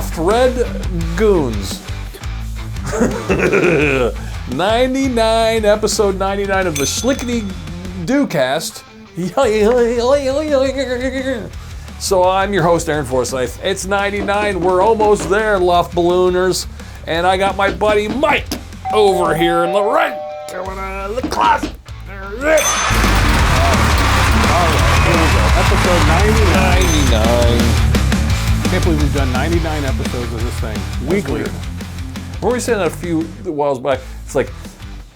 soft red goons. 99, episode 99 of the Shlicketty DooCast. So I'm your host, Aaron Forsyth. It's 99. We're almost there, Loft Ballooners. And I got my buddy Mike over here in the right. The closet. There's it. All right, here we go. Episode 99. Can't believe we've done 99 episodes of this thing weekly. What were we saying a few whiles back? It's like,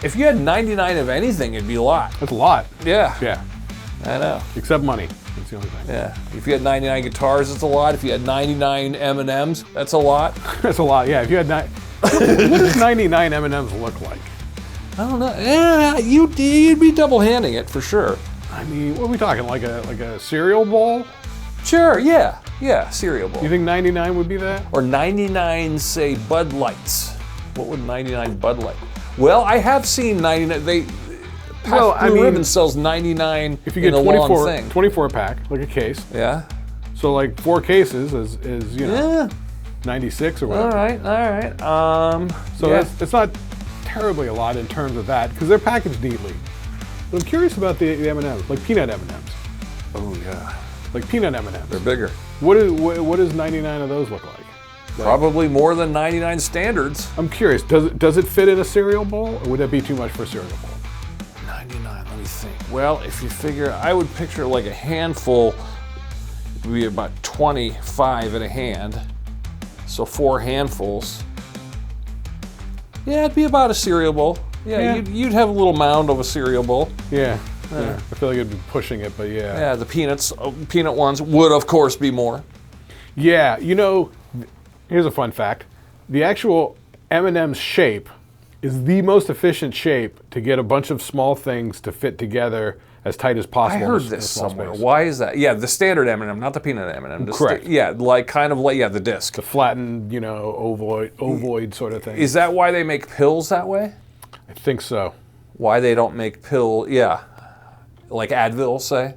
if you had 99 of anything, it'd be a lot. That's a lot. Yeah. Yeah. I know. Except money. That's the only thing. Yeah. If you had 99 guitars, it's a lot. If you had 99 M&Ms, that's a lot. That's a lot. Yeah. If you had what does 99 M&Ms look like? I don't know. Yeah, you'd be double-handing it for sure. I mean, what are we talking? Like a cereal bowl? Sure. Yeah. Yeah. Cereal bowl. You think 99 would be that? Or 99, say, Bud Lights. What would 99 Bud Light? Well, I have seen 99. Blue Ribbon sells 99 if you get in a 24, long thing. 24 pack, like a case. Yeah. So like 4 cases is you know, 96 or whatever. All right. So it's not terribly a lot in terms of that because they're packaged neatly. But I'm curious about the M&Ms, like peanut M&Ms. Oh yeah. Like peanut M&Ms. They're bigger. What does 99 of those look like? Probably more than 99 standards. I'm curious. Does it fit in a cereal bowl, or would that be too much for a cereal bowl? 99. Let me think. Well, if you figure, I would picture like a handful would be about 25 in a hand. So 4 handfuls. Yeah, it'd be about a cereal bowl. Yeah. You'd have a little mound of a cereal bowl. Yeah. I feel like I'd be pushing it, but yeah. Yeah, the peanut ones would of course be more. Yeah, you know, here's a fun fact. The actual M&M's shape is the most efficient shape to get a bunch of small things to fit together as tight as possible. I heard this somewhere. Why is that? Yeah, the standard M&M, not the peanut M&M. Correct. The disc. The flattened, you know, ovoid sort of thing. Is that why they make pills that way? I think so. Why they don't make like Advil, say?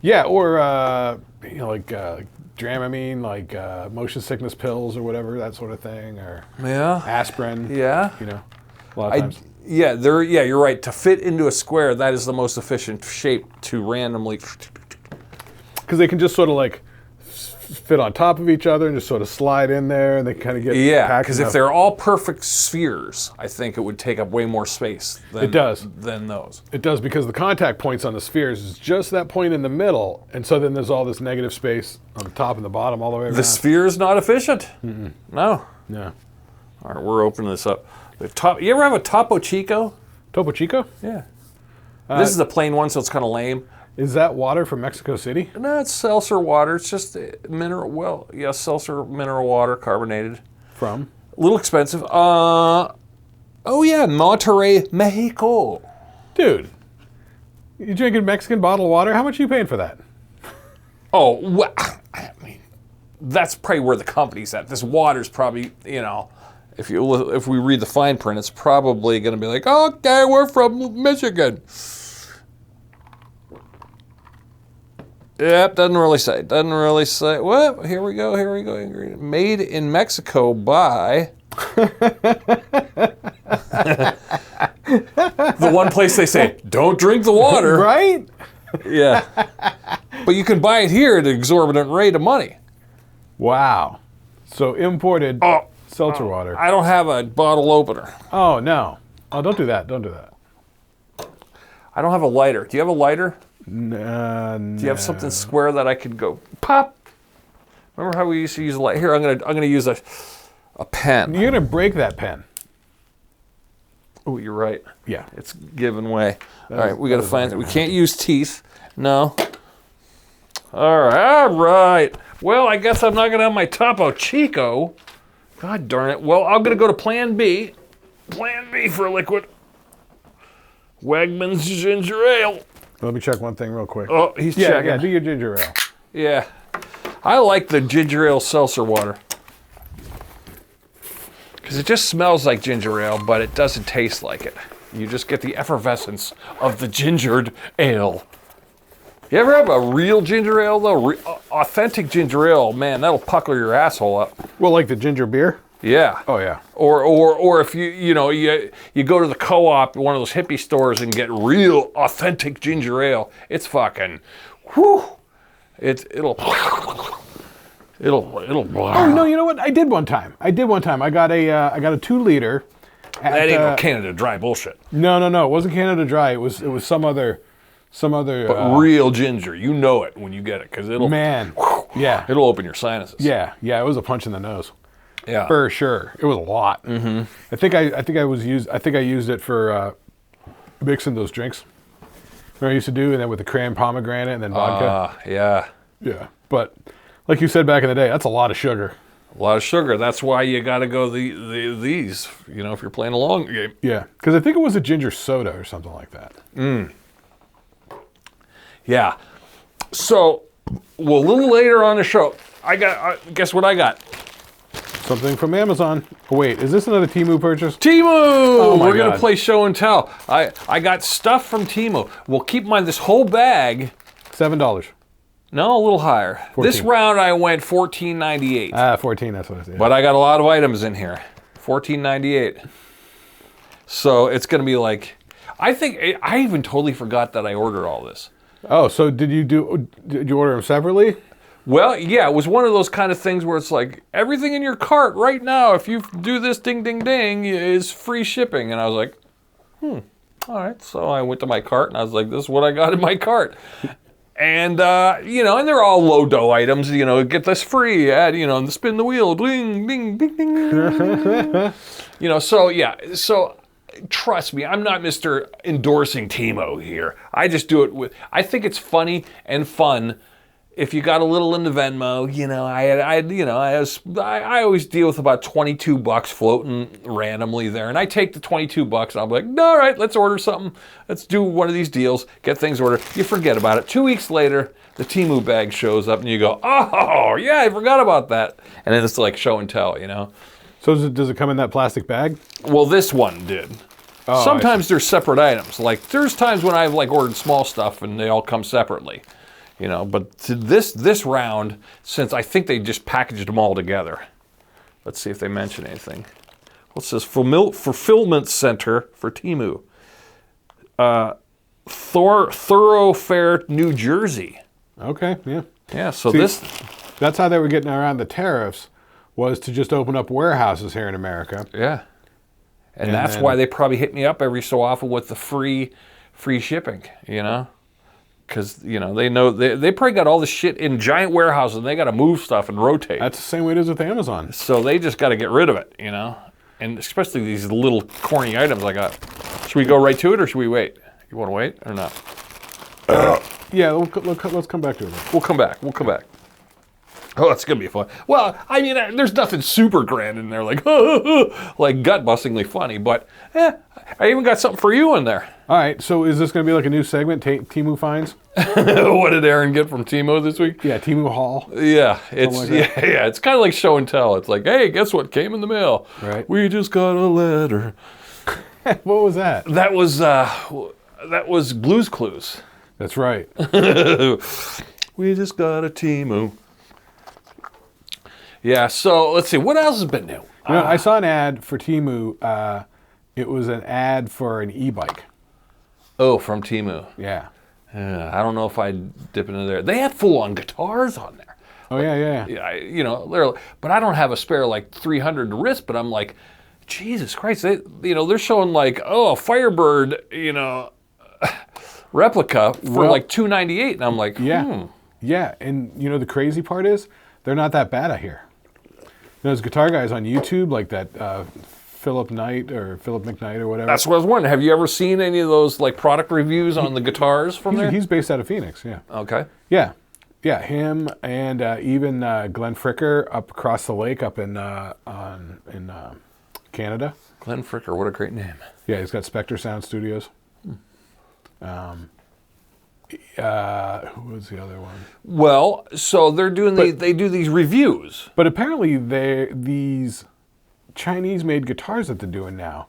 Yeah, or you know, like Dramamine, like motion sickness pills or whatever, that sort of thing, or aspirin. Yeah. You know, a lot of times. You're right. To fit into a square, that is the most efficient shape to randomly. Because they can just sort of like fit on top of each other and just sort of slide in there, and they kind of get packed. Because if they're all perfect spheres, I think it would take up way more space than those. It does, because the contact points on the spheres is just that point in the middle, and so then there's all this negative space on the top and the bottom all the way around. The sphere is not efficient. Mm-mm. No. No. All right, we're opening this up. You ever have a Topo Chico? Topo Chico? Yeah. This is the plain one, so it's kind of lame. Is that water from Mexico City? No, it's seltzer water. It's just mineral. Well, yeah, seltzer mineral water, carbonated. From? A little expensive. Monterrey, Mexico. Dude, you drinking Mexican bottled water? How much are you paying for that? Oh, well, I mean, that's probably where the company's at. This water's probably, you know, if we read the fine print, it's probably going to be like, okay, we're from Michigan. Yep, doesn't really say. Well, here we go. Made in Mexico by... the one place they say, don't drink the water. Right? Yeah. But you can buy it here at an exorbitant rate of money. Wow. So imported seltzer water. I don't have a bottle opener. Oh, no. Oh, don't do that. I don't have a lighter. Do you have a lighter? No. Do you have something square that I could go pop? Remember how we used to use a light? Here, I'm gonna use a pen. You're gonna break that pen. Oh, you're right. Yeah, it's giving way. All right, we got to find it. We can't use teeth. No. All right. Well, I guess I'm not gonna have my Topo Chico. God darn it. Well, I'm gonna go to Plan B. Plan B for liquid. Wegmans ginger ale. Let me check one thing real quick. Oh, he's checking. Yeah, do your ginger ale. Yeah. I like the ginger ale seltzer water. Because it just smells like ginger ale, but it doesn't taste like it. You just get the effervescence of the gingered ale. You ever have a real ginger ale, though? authentic ginger ale, man, that'll pucker your asshole up. Well, like the ginger beer? Yeah. Oh, yeah. Or if you go to the co-op, one of those hippie stores, and get real authentic ginger ale, it's fucking, whew. It'll. Oh no! You know what? I did one time. I got a 2 liter. That ain't no Canada Dry bullshit. No. It wasn't Canada Dry. It was some other. But real ginger, you know it when you get it, because it'll. Man. Yeah. It'll open your sinuses. Yeah. It was a punch in the nose. Yeah. For sure. It was a lot. Mm-hmm. I think I used it for mixing those drinks. What I used to do, and then with the cran pomegranate and then vodka. Yeah. Yeah. But like you said back in the day, that's a lot of sugar. A lot of sugar. That's why you got to go these, if you're playing a long game. Yeah. Because I think it was a ginger soda or something like that. Yeah. So, a little later on the show, guess what I got? Something from Amazon. Oh, wait, is this another Temu purchase? Temu! Oh my We're going to God. play show and tell. I got stuff from Temu. Well, keep in mind, this whole bag... $7. No, a little higher. 14. This round I went $14.98. 14, that's what I said. But I got a lot of items in here. $14.98. So it's going to be like... I even totally forgot that I ordered all this. Oh, so did you order them separately? Well, yeah, it was one of those kind of things where it's like, everything in your cart right now, if you do this ding, ding, ding, is free shipping. And I was like, all right. So I went to my cart and I was like, this is what I got in my cart. And, and they're all low dough items, get this free, add, and spin the wheel, ding, ding, ding, ding. So yeah, so trust me, I'm not Mr. endorsing Temu here. I just do it I think it's funny and fun. If you got a little in the Venmo, I always deal with about $22 floating randomly there, and I take the $22 and I'm like, all right, let's order something. Let's do one of these deals. Get things ordered. You forget about it. 2 weeks later, the Temu bag shows up, and you go, oh yeah, I forgot about that. And then it's like show and tell, So does it come in that plastic bag? Well, this one did. Oh, Sometimes there's separate items. Like there's times when I've ordered small stuff and they all come separately. But to this round, since I think they just packaged them all together. Let's see if they mention anything. Well, it says Fulfillment Center for Temu. Thoroughfare, New Jersey. Okay, yeah. Yeah, so that's how they were getting around the tariffs, was to just open up warehouses here in America. Yeah. And that's why they probably hit me up every so often with the free shipping, Because, they know, they probably got all this shit in giant warehouses, and they got to move stuff and rotate. That's the same way it is with Amazon. So they just got to get rid of it, And especially these little corny items I got. Should we go right to it, or should we wait? You want to wait or not? Yeah, let's come back to it. We'll come back. Oh, it's going to be fun. Well, I mean, there's nothing super grand in there, like gut-bustingly funny, but I even got something for you in there. All right, so is this going to be like a new segment, Temu finds? What did Aaron get from Temu this week? Yeah, Temu haul. Yeah, it's kind of like show and tell. It's like, hey, guess what came in the mail? Right. We just got a letter. What was that? That was Blue's Clues. That's right. We just got a Temu. Yeah, so let's see. What else has been new? I saw an ad for Temu. It was an ad for an e-bike. Oh, from Temu. Yeah. I don't know if I'd dip into there. They had full-on guitars on there. Oh, yeah. Yeah, but I don't have a spare like 300 to wrist, but I'm like, Jesus Christ, they're showing like, a Firebird, replica for like $298, and I'm like, Yeah, and the crazy part is, they're not that bad out here. Those guitar guys on YouTube, like that Philip McKnight or whatever. That's what I was wondering. Have you ever seen any of those like product reviews on the guitars from there? He's based out of Phoenix, yeah. Okay. Yeah, him and even Glenn Fricker up across the lake up in Canada. Glenn Fricker, what a great name. Yeah, he's got Spectre Sound Studios. Who was the other one? Well, so they're doing they do these reviews. But apparently these Chinese-made guitars that they're doing now,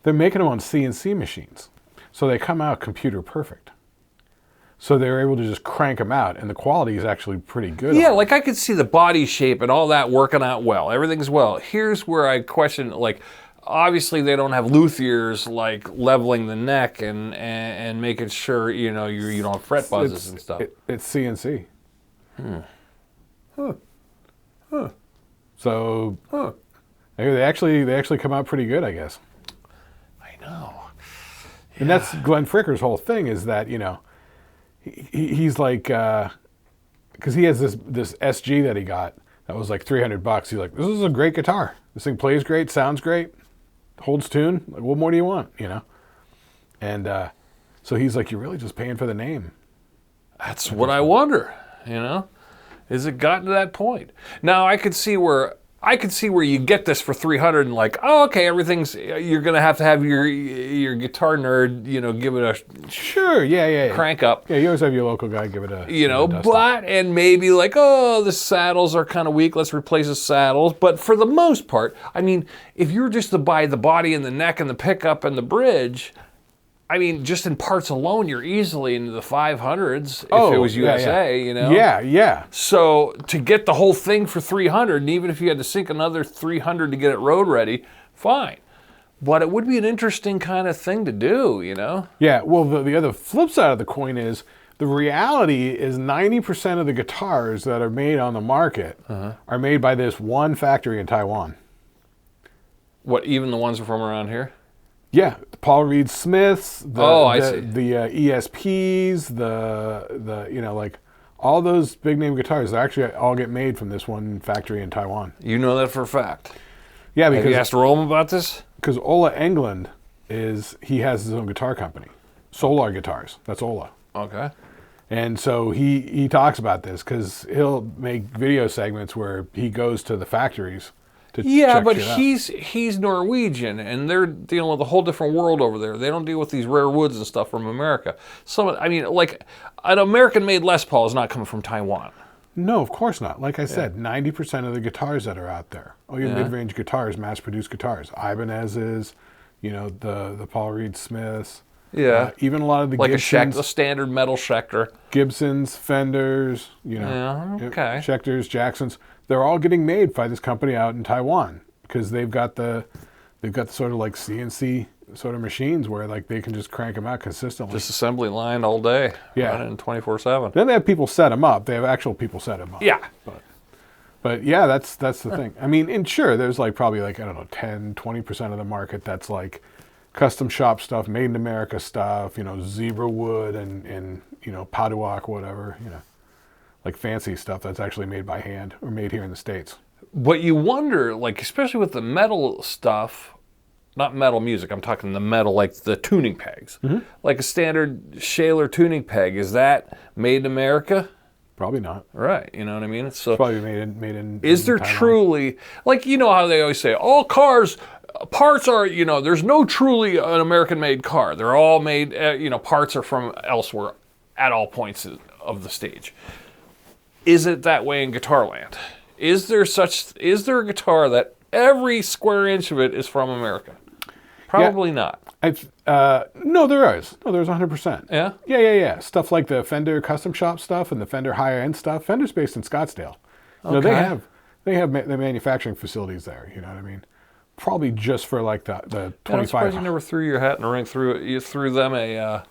they're making them on CNC machines. So they come out computer perfect. So they were able to just crank them out, and the quality is actually pretty good. Yeah, on like I could see the body shape and all that working out well. Everything's well. Here's where I question, like, obviously they don't have luthiers like leveling the neck and making sure you don't have fret buzzes and stuff. It's CNC. So they actually come out pretty good, I guess. I know. And that's Glenn Fricker's whole thing is that he's like because he has this SG that he got that was like $300. He's like, this is a great guitar. This thing plays great, sounds great, holds tune. Like, what more do you want? And so he's like, you're really just paying for the name. That's what I wonder. Is it gotten to that point? Now I could see where you get this for $300 and like, oh, okay, you're gonna have your guitar nerd, give it a sure, yeah, crank up. Yeah, you always have your local guy give it a and maybe like, oh, the saddles are kind of weak, let's replace the saddles. But for the most part, I mean, if you were just to buy the body and the neck and the pickup and the bridge, I mean, just in parts alone, you're easily into the 500s if it was USA, Yeah. So to get the whole thing for $300, and even if you had to sink another $300 to get it road ready, fine. But it would be an interesting kind of thing to do, Yeah, well, the other flip side of the coin is the reality is 90% of the guitars that are made on the market are made by this one factory in Taiwan. What, even the ones from around here? Yeah, the Paul Reed Smiths, see. the ESPs, like all those big name guitars, they actually all get made from this one factory in Taiwan. You know that for a fact. Yeah, because have you asked Rome about this? Because Ola Englund he has his own guitar company, Solar Guitars. That's Ola. Okay. And so he talks about this because he'll make video segments where he goes to the factories. But he's Norwegian, and they're dealing with a whole different world over there. They don't deal with these rare woods and stuff from America. Like an American-made Les Paul is not coming from Taiwan. No, of course not. Like I said, 90% of the guitars that are out there, your mid-range guitars, mass-produced guitars, Ibanez's, the Paul Reed Smiths. Yeah. Even a lot of the like Gibsons. a standard metal Schecter. Gibsons, Fenders, Schecters, Jacksons. They're all getting made by this company out in Taiwan because they've got the sort of like CNC sort of machines where like they can just crank them out consistently. Just assembly line all day. Yeah. Running 24/7. Then they have people set them up. They have actual people set them up. Yeah. But yeah, that's the thing. I mean, and sure, there's like probably like, I don't know, 10, 20% of the market that's like custom shop stuff, made in America stuff, zebra wood and Paduak, whatever, like fancy stuff that's actually made by hand or made here in the States. But you wonder, like, especially with the metal stuff, not metal music, I'm talking the metal, like the tuning pegs. Mm-hmm. Like a standard Shaler tuning peg, is that made in America? Probably not. Right, you know what I mean? It's probably made in Is there Taiwan. truly, like, how they always say, all cars, parts are, there's no truly an American-made car. They're all made, parts are from elsewhere at all points of the stage. Is it that way in guitar land? Is there a guitar that every square inch of it is from America? Probably not. No, there is. No, there's 100%. Yeah? Yeah. Stuff like the Fender custom shop stuff and the Fender higher end stuff. Fender's based in Scottsdale. Okay. They have the manufacturing facilities there. You know what I mean? Probably just for like the 25. I'm surprised you never threw your hat in the ring. You threw them a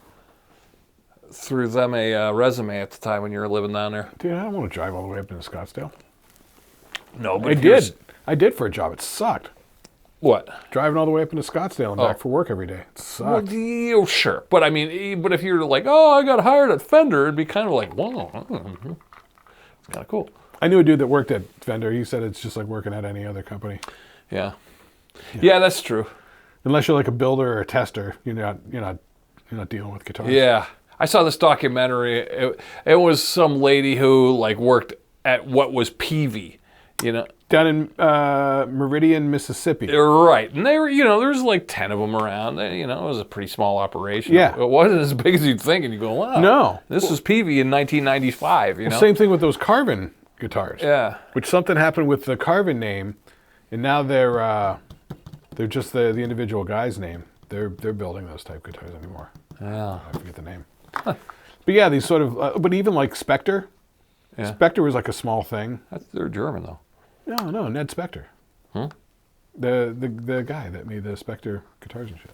resume at the time when you were living down there. Dude, I don't want to drive all the way up into Scottsdale. No, but I did for a job. It sucked. What? Driving all the way up into Scottsdale and back for work every day. It sucked. Well, sure. But I mean, if you were like, oh, I got hired at Fender, it'd be kind of like, whoa, it's kind of cool. I knew a dude that worked at Fender. He said it's just like working at any other company. Yeah, that's true. Unless you're like a builder or a tester, you're not dealing with guitars. Yeah. I saw this documentary. It was some lady who like worked at what was Peavey, Down in Meridian, Mississippi. Right. And they were, there's like 10 of them around. It was a pretty small operation. Yeah. It wasn't as big as you'd think, and you go, wow. No. This was Peavey in 1995, Same thing with those Carvin guitars. Yeah. Which something happened with the Carvin name, and now they're just the individual guy's name. They're building those type guitars anymore. Yeah. I forget the name. Huh. But yeah, these sort of, but even like Spectre. Yeah. Spectre was like a small thing. They're German, though. No, Ned Spectre. Huh? The guy that made the Spectre guitars and shit.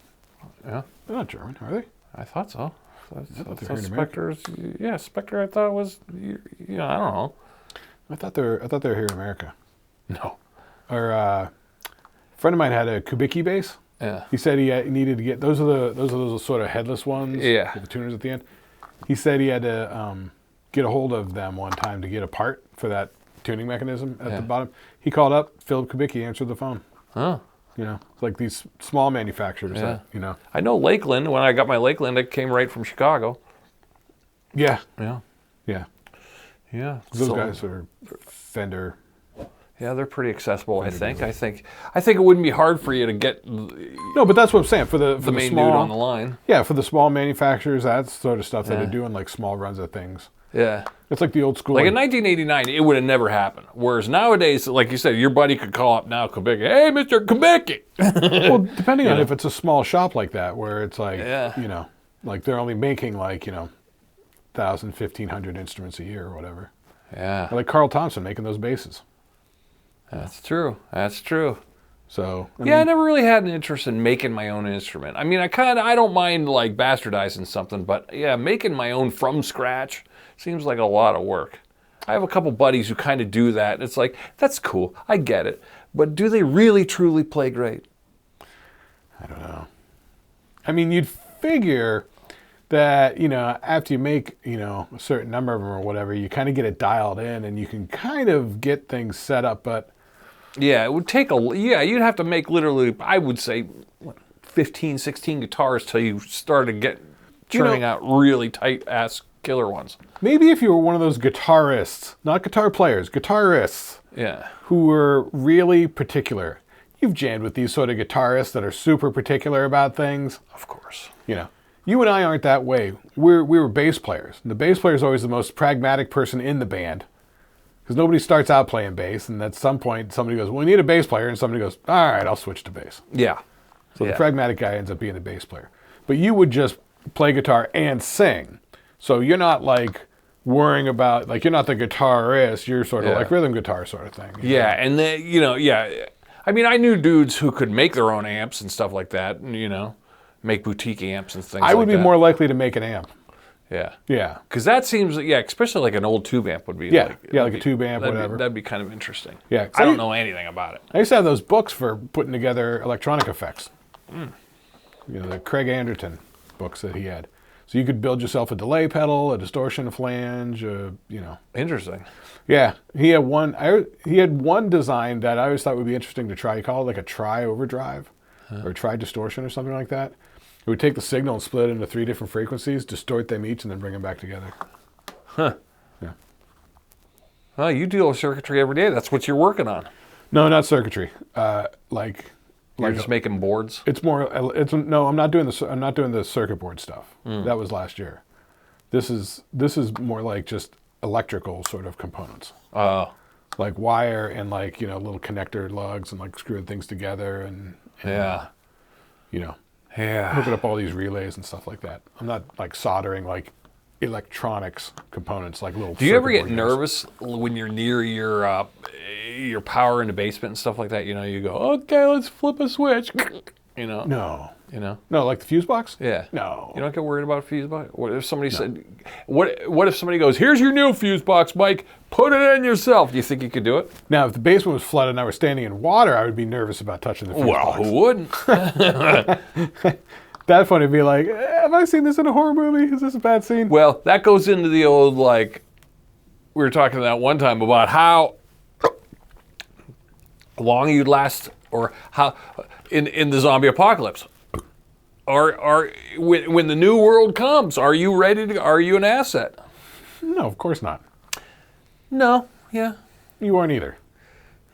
Yeah. They're not German, are they? I thought so. I thought they were in America. Spectre I thought was, I don't know. I thought they were here in America. No. Or a friend of mine had a Kubicki bass. Yeah. He said he needed to get those are those sort of headless ones. Yeah. With the tuners at the end. He said he had to get a hold of them one time to get a part for that tuning mechanism at the bottom. He called up, Philip Kubicki answered the phone. Huh. It's like these small manufacturers that, I know Lakeland. When I got my Lakeland, it came right from Chicago. Yeah. Yeah. Yeah. Yeah. Those guys are Fender. Yeah, they're pretty accessible, I think. I think it wouldn't be hard for you to get No, but that's what I'm saying. For the main small, dude on the line. Yeah, for the small manufacturers, that's sort of stuff that are doing like small runs of things. Yeah. It's like the old school. Like in 1989, it would have never happened. Whereas nowadays, like you said, your buddy could call up now, Kubicki. Hey, Mr. Kubicki. Well, depending on if it's a small shop like that, where it's like, Yeah. like they're only making like, 1,000, 1,500 instruments a year or whatever. Yeah. Or like Carl Thompson making those basses. That's true. That's true. So I never really had an interest in making my own instrument. I mean, I don't mind like bastardizing something, but yeah, making my own from scratch seems like a lot of work. I have a couple buddies who kind of do that. And it's like, that's cool. I get it. But do they really truly play great? I don't know. I mean, you'd figure that, after you make, a certain number of them or whatever, you kind of get it dialed in and you can kind of get things set up, but yeah, it would take you'd have to make literally, I would say, 15, 16 guitars till you started churning out really tight-ass killer ones. Maybe if you were one of those guitarists, not guitar players, guitarists, who were really particular. You've jammed with these sort of guitarists that are super particular about things. Of course. You and I aren't that way. We were bass players. And the bass player is always the most pragmatic person in the band. Because nobody starts out playing bass, and at some point somebody goes, well, we need a bass player, and somebody goes, all right, I'll switch to bass. Yeah. So the pragmatic guy ends up being the bass player. But you would just play guitar and sing. So you're not like worrying about, like you're not the guitarist, you're sort of like rhythm guitar sort of thing. Yeah, and I mean, I knew dudes who could make their own amps and stuff like that, and, make boutique amps and things like that. I would be more likely to make an amp. Yeah. Yeah. Because that seems, especially like an old tube amp would be like a tube amp, whatever. That'd be kind of interesting. Yeah. I don't know anything about it. I used to have those books for putting together electronic effects. The Craig Anderton books that he had. So you could build yourself a delay pedal, a distortion flange, Interesting. Yeah. He had one design that I always thought would be interesting to try. He called it like a tri-overdrive or tri-distortion or something like that. It would take the signal and split it into 3 different frequencies, distort them each, and then bring them back together. Huh. Yeah. Well, you deal with circuitry every day. That's what you're working on. No, not circuitry. You're just making boards. It's more. No, I'm not doing the circuit board stuff. That was last year. This is more like just electrical sort of components. Like wire and little connector lugs and like screwing things together and hooking up all these relays and stuff like that. I'm not like soldering like electronics components like little. Do you ever get nervous when you're near your power in the basement and stuff like that? You go, okay, let's flip a switch. No. No, like the fuse box? Yeah. No. You don't get worried about a fuse box? What if somebody said, what if somebody goes, here's your new fuse box, Mike, put it in yourself? Do you think you could do it? Now, if the basement was flooded and I was standing in water, I would be nervous about touching the fuse box. Well, who wouldn't? That funny, be like, have I seen this in a horror movie? Is this a bad scene? Well, that goes into the old, we were talking that one time about how long you'd last, or how, in the zombie apocalypse. When the new world comes, are you ready are you an asset? No, of course not. No, yeah. You aren't either.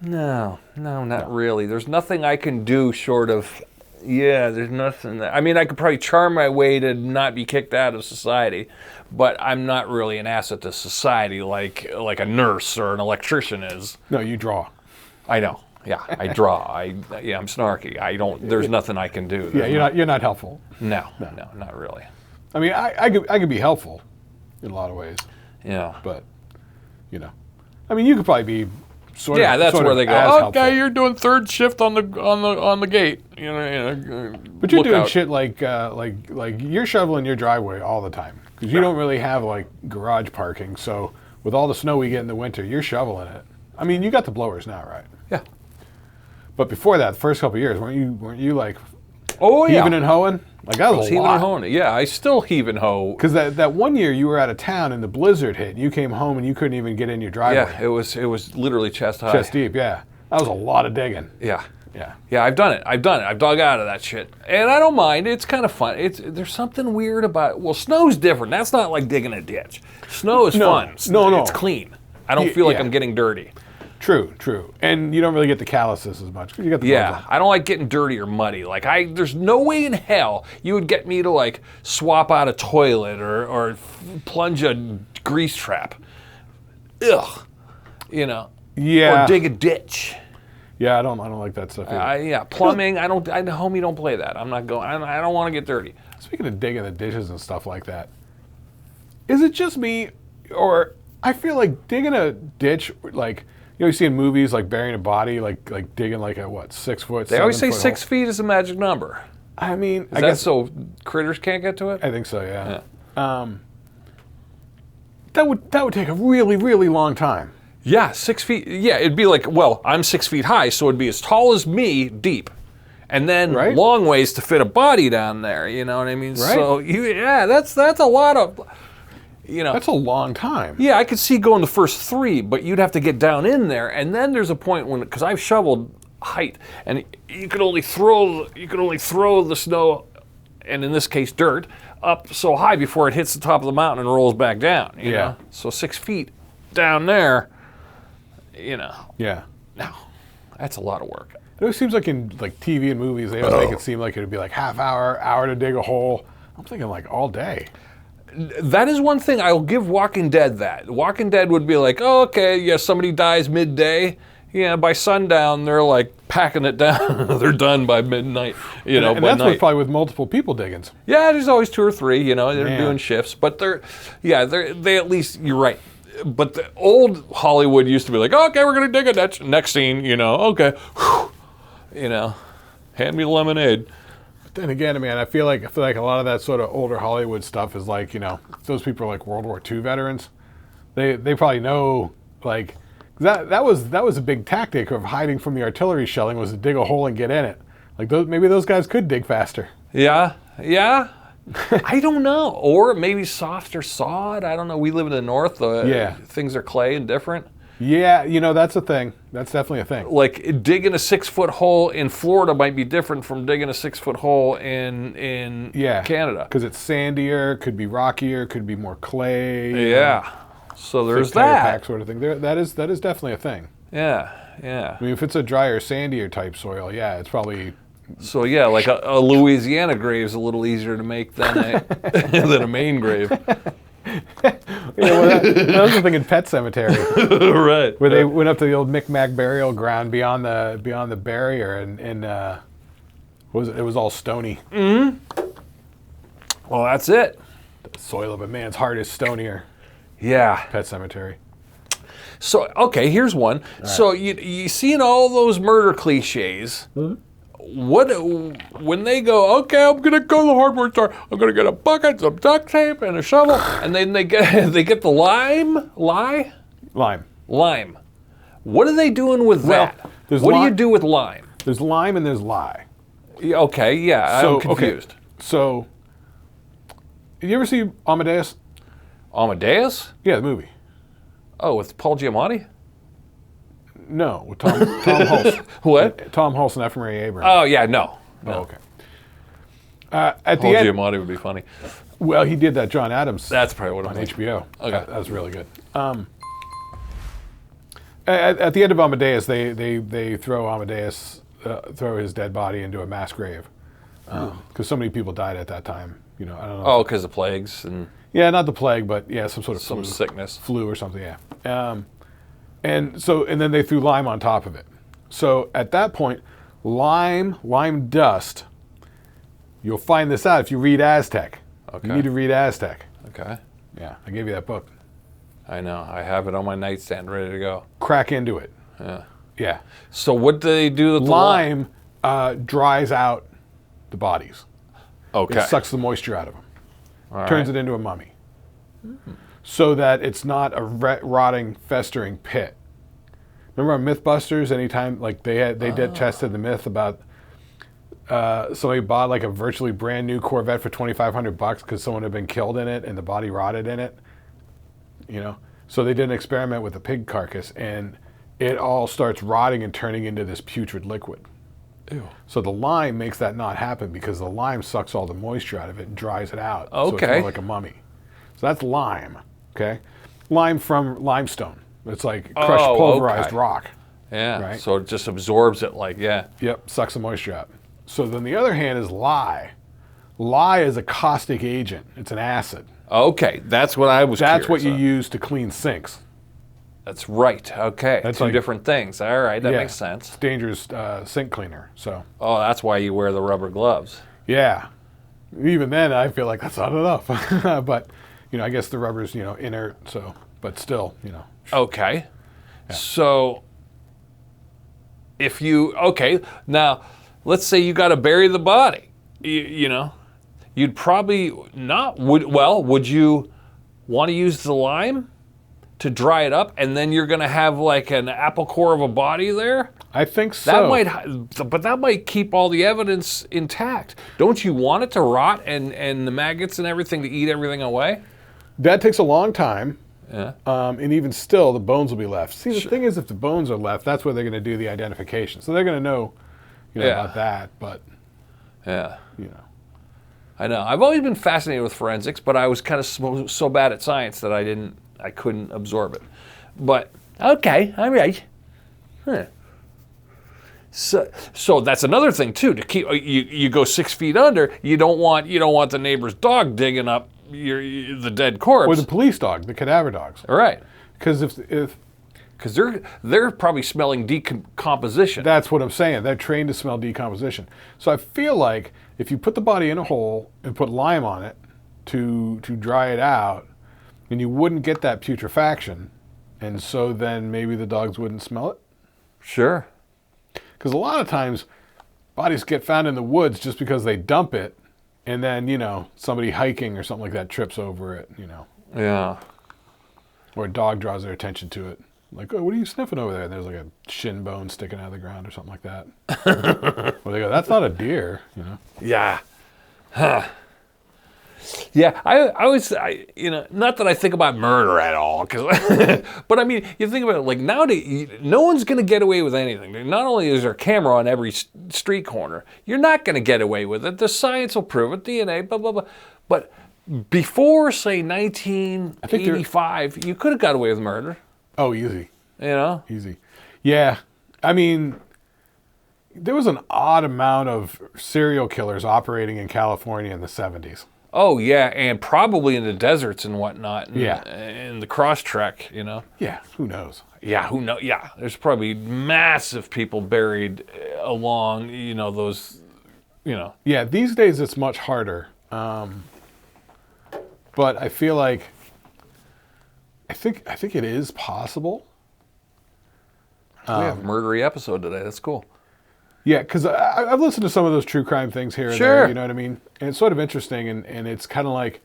No, not really. There's nothing I can do short of, there's nothing. I mean, I could probably charm my way to not be kicked out of society, but I'm not really an asset to society like a nurse or an electrician is. No, you draw. I know. Yeah, I draw. I'm snarky. There's nothing I can do. You're not helpful. No, not really. I mean, I could be helpful. in a lot of ways. Yeah. But, I mean, you could probably be sort of. Yeah, that's sort where of they go. as Okay, helpful. you're doing third shift on the gate. But you're look doing out. shit like you're shoveling your driveway all the time because you don't really have like garage parking. So with all the snow we get in the winter, you're shoveling it. I mean, you got the blowers now, right? Yeah. But before that, the first couple of years, weren't you like Oh yeah. heaving and hoeing? Like that was a Heaving lot. and hoeing. Yeah, I still heave and hoe. Because that one year you were out of town and the blizzard hit, and you came home and you couldn't even get in your driveway. Yeah, it was literally chest high. Chest deep. Yeah, that was a lot of digging. Yeah. Yeah. Yeah, I've done it. I've dug out of that shit. And I don't mind. It's kind of fun. There's something weird about well, snow's different. That's not like digging a ditch. Snow is fun. No. It's clean. I don't feel like I'm getting dirty. True. And you don't really get the calluses as much. 'Cause you got the gloves on. I don't like getting dirty or muddy. Like there's no way in hell you would get me to like swap out a toilet or plunge a grease trap. Ugh. Yeah. Or dig a ditch. Yeah, I don't like that stuff either. Plumbing. Homie, don't play that. I'm not going. I don't want to get dirty. Speaking of digging the dishes and stuff like that, is it just me, or I feel like digging a ditch, like you see in movies, like burying a body, like digging like a 6 foot. They always say 7 foot 6 hole. feet is a magic number. I mean, Is that so critters can't get to it? I think so. Yeah. That would take a really, really long time. Yeah, 6 feet. Yeah, it'd be like, well, I'm 6 feet high, so it'd be as tall as me, deep, and then Right. long ways to fit a body down there. You know what I mean? Right. So that's a lot of, That's a long time. Yeah, I could see going the first 3, but you'd have to get down in there, and then there's a point when, because I've shoveled height, and you could only throw the snow, and in this case dirt, up so high before it hits the top of the mountain and rolls back down. You know? So 6 feet down there. Yeah. No, that's a lot of work. It always seems like in like TV and movies, they always make it seem like it'd be like half hour to dig a hole. I'm thinking like all day. That is one thing I'll give Walking Dead that. Walking Dead would be like, oh, okay, yeah, somebody dies midday. Yeah, by sundown, they're like packing it down. They're done by midnight, And by that's night. probably with multiple people digging. Yeah, there's always 2 or 3, they're Man. doing shifts. But they at least, you're right. But the old Hollywood used to be like, okay, we're going to dig a ditch. Next scene, okay, hand me the lemonade. Then again, man, I feel like a lot of that sort of older Hollywood stuff is like, those people are like World War II veterans. They probably know, like, that was a big tactic of hiding from the artillery shelling, was to dig a hole and get in it. Like maybe those guys could dig faster. Yeah. I don't know. Or maybe softer sod. I don't know. We live in the north. Things are clay and different. Yeah, that's a thing. That's definitely a thing. Like digging a 6 foot hole in Florida might be different from digging a 6 foot hole in Canada. Because it's sandier, could be rockier, could be more clay. Yeah. So there's thick tire that. pack sort of thing. That is definitely a thing. Yeah. I mean, if it's a drier, sandier type soil, yeah, it's probably. So yeah, like a Louisiana grave is a little easier to make than a Maine grave. That was the thing in Pet Cemetery, Right. where they went up to the old Micmac burial ground beyond the barrier, and it was all stony. Mm-hmm. Well, that's it. The soil of a man's heart is stonier. Yeah. Pet Cemetery. So okay, here's one. Right. So you seen all those murder cliches. Mm-hmm. When they go, okay, I'm gonna go to the hardware store. I'm gonna get a bucket, some duct tape, and a shovel, and then they get the lime. What are they doing with that? What do you do with lime? There's lime and there's lye. Okay, yeah, I'm confused. Okay. So, did you ever see Amadeus? Amadeus? Yeah, the movie. Oh, with Paul Giamatti? No, with Tom Hulse. What? Tom Hulse and F. Murray Abrams. Oh, yeah, no. Oh, okay. Paul Giamatti would be funny. Well, he did that John Adams. That's probably what on I'm HBO. Okay. That was really good. At the end of Amadeus, they throw Amadeus, throw his dead body into a mass grave, because so many people died at that time. I don't know. Oh, because of plagues and. Yeah, not the plague, but yeah, some sort of sickness, flu or something. Yeah. And then they threw lime on top of it. So at that point, lime dust. You'll find this out if you read Aztec. Okay. You need to read Aztec. Okay. Yeah, I gave you that book. I know. I have it on my nightstand ready to go. Crack into it. Yeah. Yeah. So what do they do with the Lime dries out the bodies. Okay. It sucks the moisture out of them. All Turns right. it into a mummy. So that it's not a rotting, festering pit. Remember on Mythbusters, anytime like they did tested the myth about somebody bought like a virtually brand new Corvette for $2,500 because someone had been killed in it and the body rotted in it. You know, so they did an experiment with a pig carcass and it all starts rotting and turning into this putrid liquid. Ew. So the lime makes that not happen because the lime sucks all the moisture out of it and dries it out. So it's Okay. more like a mummy. So that's lime. Okay, lime from limestone. It's like crushed pulverized okay. rock. Yeah. Right. So it just absorbs it like, yeah. Yep, sucks the moisture out. So then the other hand is lye. Lye is a caustic agent. It's an acid. Okay. That's what I was That's what curious you on. use to clean sinks. That's right. Okay. That's Two like- different things. All right. That Yeah, makes sense. It's dangerous sink cleaner. So Oh, that's why you wear the rubber gloves. yeah, even then I feel like that's not enough. But you know, I guess the rubber's inert. So, but still, Okay. So now let's say you got to bury the body. You'd probably not would you want to use the lime to dry it up and then you're going to have like an apple core of a body there? I think so. That might keep all the evidence intact. Don't you want it to rot and the maggots and everything to eat everything away? That takes a long time. Yeah. And even still, the bones will be left. See, the thing is, if the bones are left, that's where they're going to do the identification. So they're going to know, about that. But, Yeah. I know. I've always been fascinated with forensics, but I was kind of so bad at science that I couldn't absorb it. But okay, all right. Huh. So that's another thing too. To keep you go 6 feet under, you don't want the neighbor's dog digging up the dead corpse. or the police dog, the cadaver dogs. All right. Because if Because they're probably smelling decomposition. that's what I'm saying, they're trained to smell decomposition. So I feel like if you put the body in a hole and put lime on it to dry it out, then you wouldn't get that putrefaction, and so then maybe the dogs wouldn't smell it. Sure. Because a lot of times, bodies get found in the woods just because they dump it, and then, somebody hiking or something like that trips over it, Yeah. or a dog draws their attention to it. Like, oh, what are you sniffing over there? And there's like a shin bone sticking out of the ground or something like that. Well, they go, that's not a deer, Yeah. Huh. Yeah, I was, not that I think about murder at all, but I mean, you think about it, like nowadays, no one's going to get away with anything. Not only is there a camera on every street corner, you're not going to get away with it. The science will prove it, DNA, blah, blah, blah. But before, say, 1985, you could have got away with murder. Oh, easy. Easy. Yeah. I mean, there was an odd amount of serial killers operating in California in the 70s. Oh, yeah, and probably in the deserts and whatnot. And, Yeah. And the cross-trek, Yeah, who knows? Yeah, who knows? Yeah, there's probably massive people buried along, those, Yeah, these days it's much harder. But I feel like I think it is possible. We have a murdery episode today. That's cool. Yeah, because I've listened to some of those true crime things here and Sure. there, you know what I mean? And it's sort of interesting, and it's kind of like,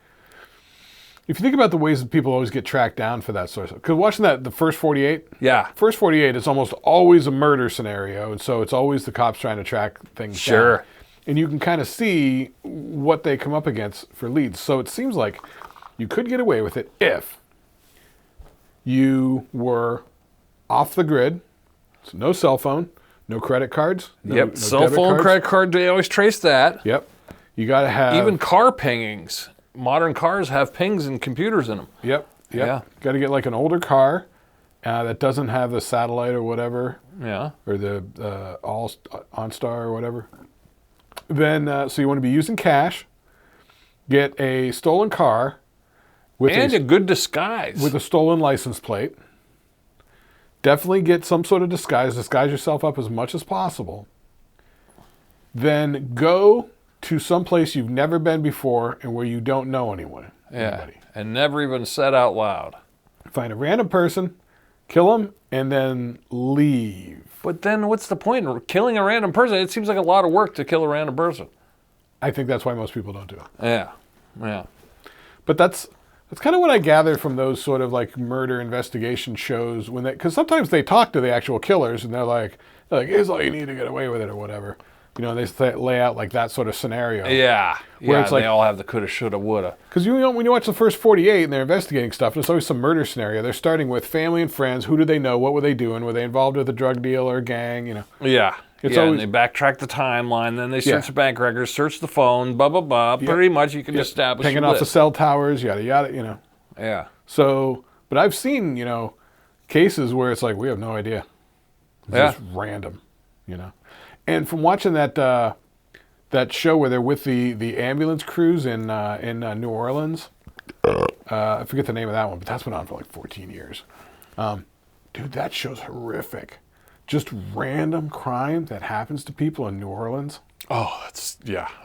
if you think about the ways that people always get tracked down for that sort of stuff, because watching the first 48, Yeah. first 48 is almost always a murder scenario, and so it's always the cops trying to track things Sure. down. And you can kind of see what they come up against for leads. So it seems like you could get away with it if you were off the grid, so no cell phone, no credit cards. No Cell debit phone, cards. credit card, they always trace that. Yep. You got to have... Even car pingings. Modern cars have pings and computers in them. Yep. Yeah. Got to get like an older car that doesn't have the satellite or whatever, Yeah. or the OnStar or whatever. Then, so you want to be using cash, get a stolen car with And a good disguise. with a stolen license plate. Definitely get some sort of disguise yourself up as much as possible. Then go to some place you've never been before and where you don't know anyone. anybody. And never even said out loud. Find a random person, kill them, and then leave. But then what's the point in killing a random person? It seems like a lot of work to kill a random person. I think that's why most people don't do it. Yeah. But that's kind of what I gather from those sort of like murder investigation shows, because sometimes they talk to the actual killers and they're like, here's all you need to get away with it or whatever. And they lay out like that sort of scenario. Yeah. Where it's like, they all have the coulda, shoulda, woulda. Because when you watch the first 48 and they're investigating stuff, and it's always some murder scenario. They're starting with family and friends. Who do they know? What were they doing? Were they involved with a drug deal or a gang? Yeah. It's always, and they backtrack the timeline. Then they search the bank records, search the phone, blah, blah, blah. Yeah. Pretty much you can establish pinging off the cell towers, yada, yada, Yeah. So, but I've seen, cases where it's like, we have no idea. It's just random, And from watching that show where they're with the ambulance crews in New Orleans, I forget the name of that one, but that's been on for like 14 years. Dude, that show's horrific. Just random crime that happens to people in New Orleans. Oh,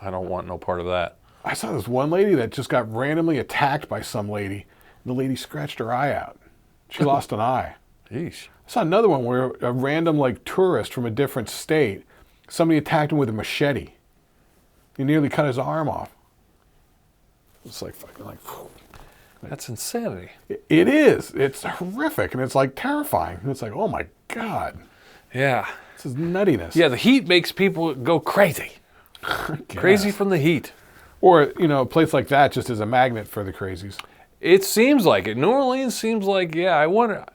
I don't want no part of that. I saw this one lady that just got randomly attacked by some lady. The lady scratched her eye out. She lost an eye. Yeesh. I saw another one where a random tourist from a different state, somebody attacked him with a machete. He nearly cut his arm off. It's like fucking That's insanity. It is. It's horrific, and it's like terrifying. And it's like, oh my God. Yeah. This is nuttiness. Yeah, the heat makes people go crazy. Crazy from the heat. Or, a place like that just is a magnet for the crazies. It seems like it. New Orleans seems like, I wonder.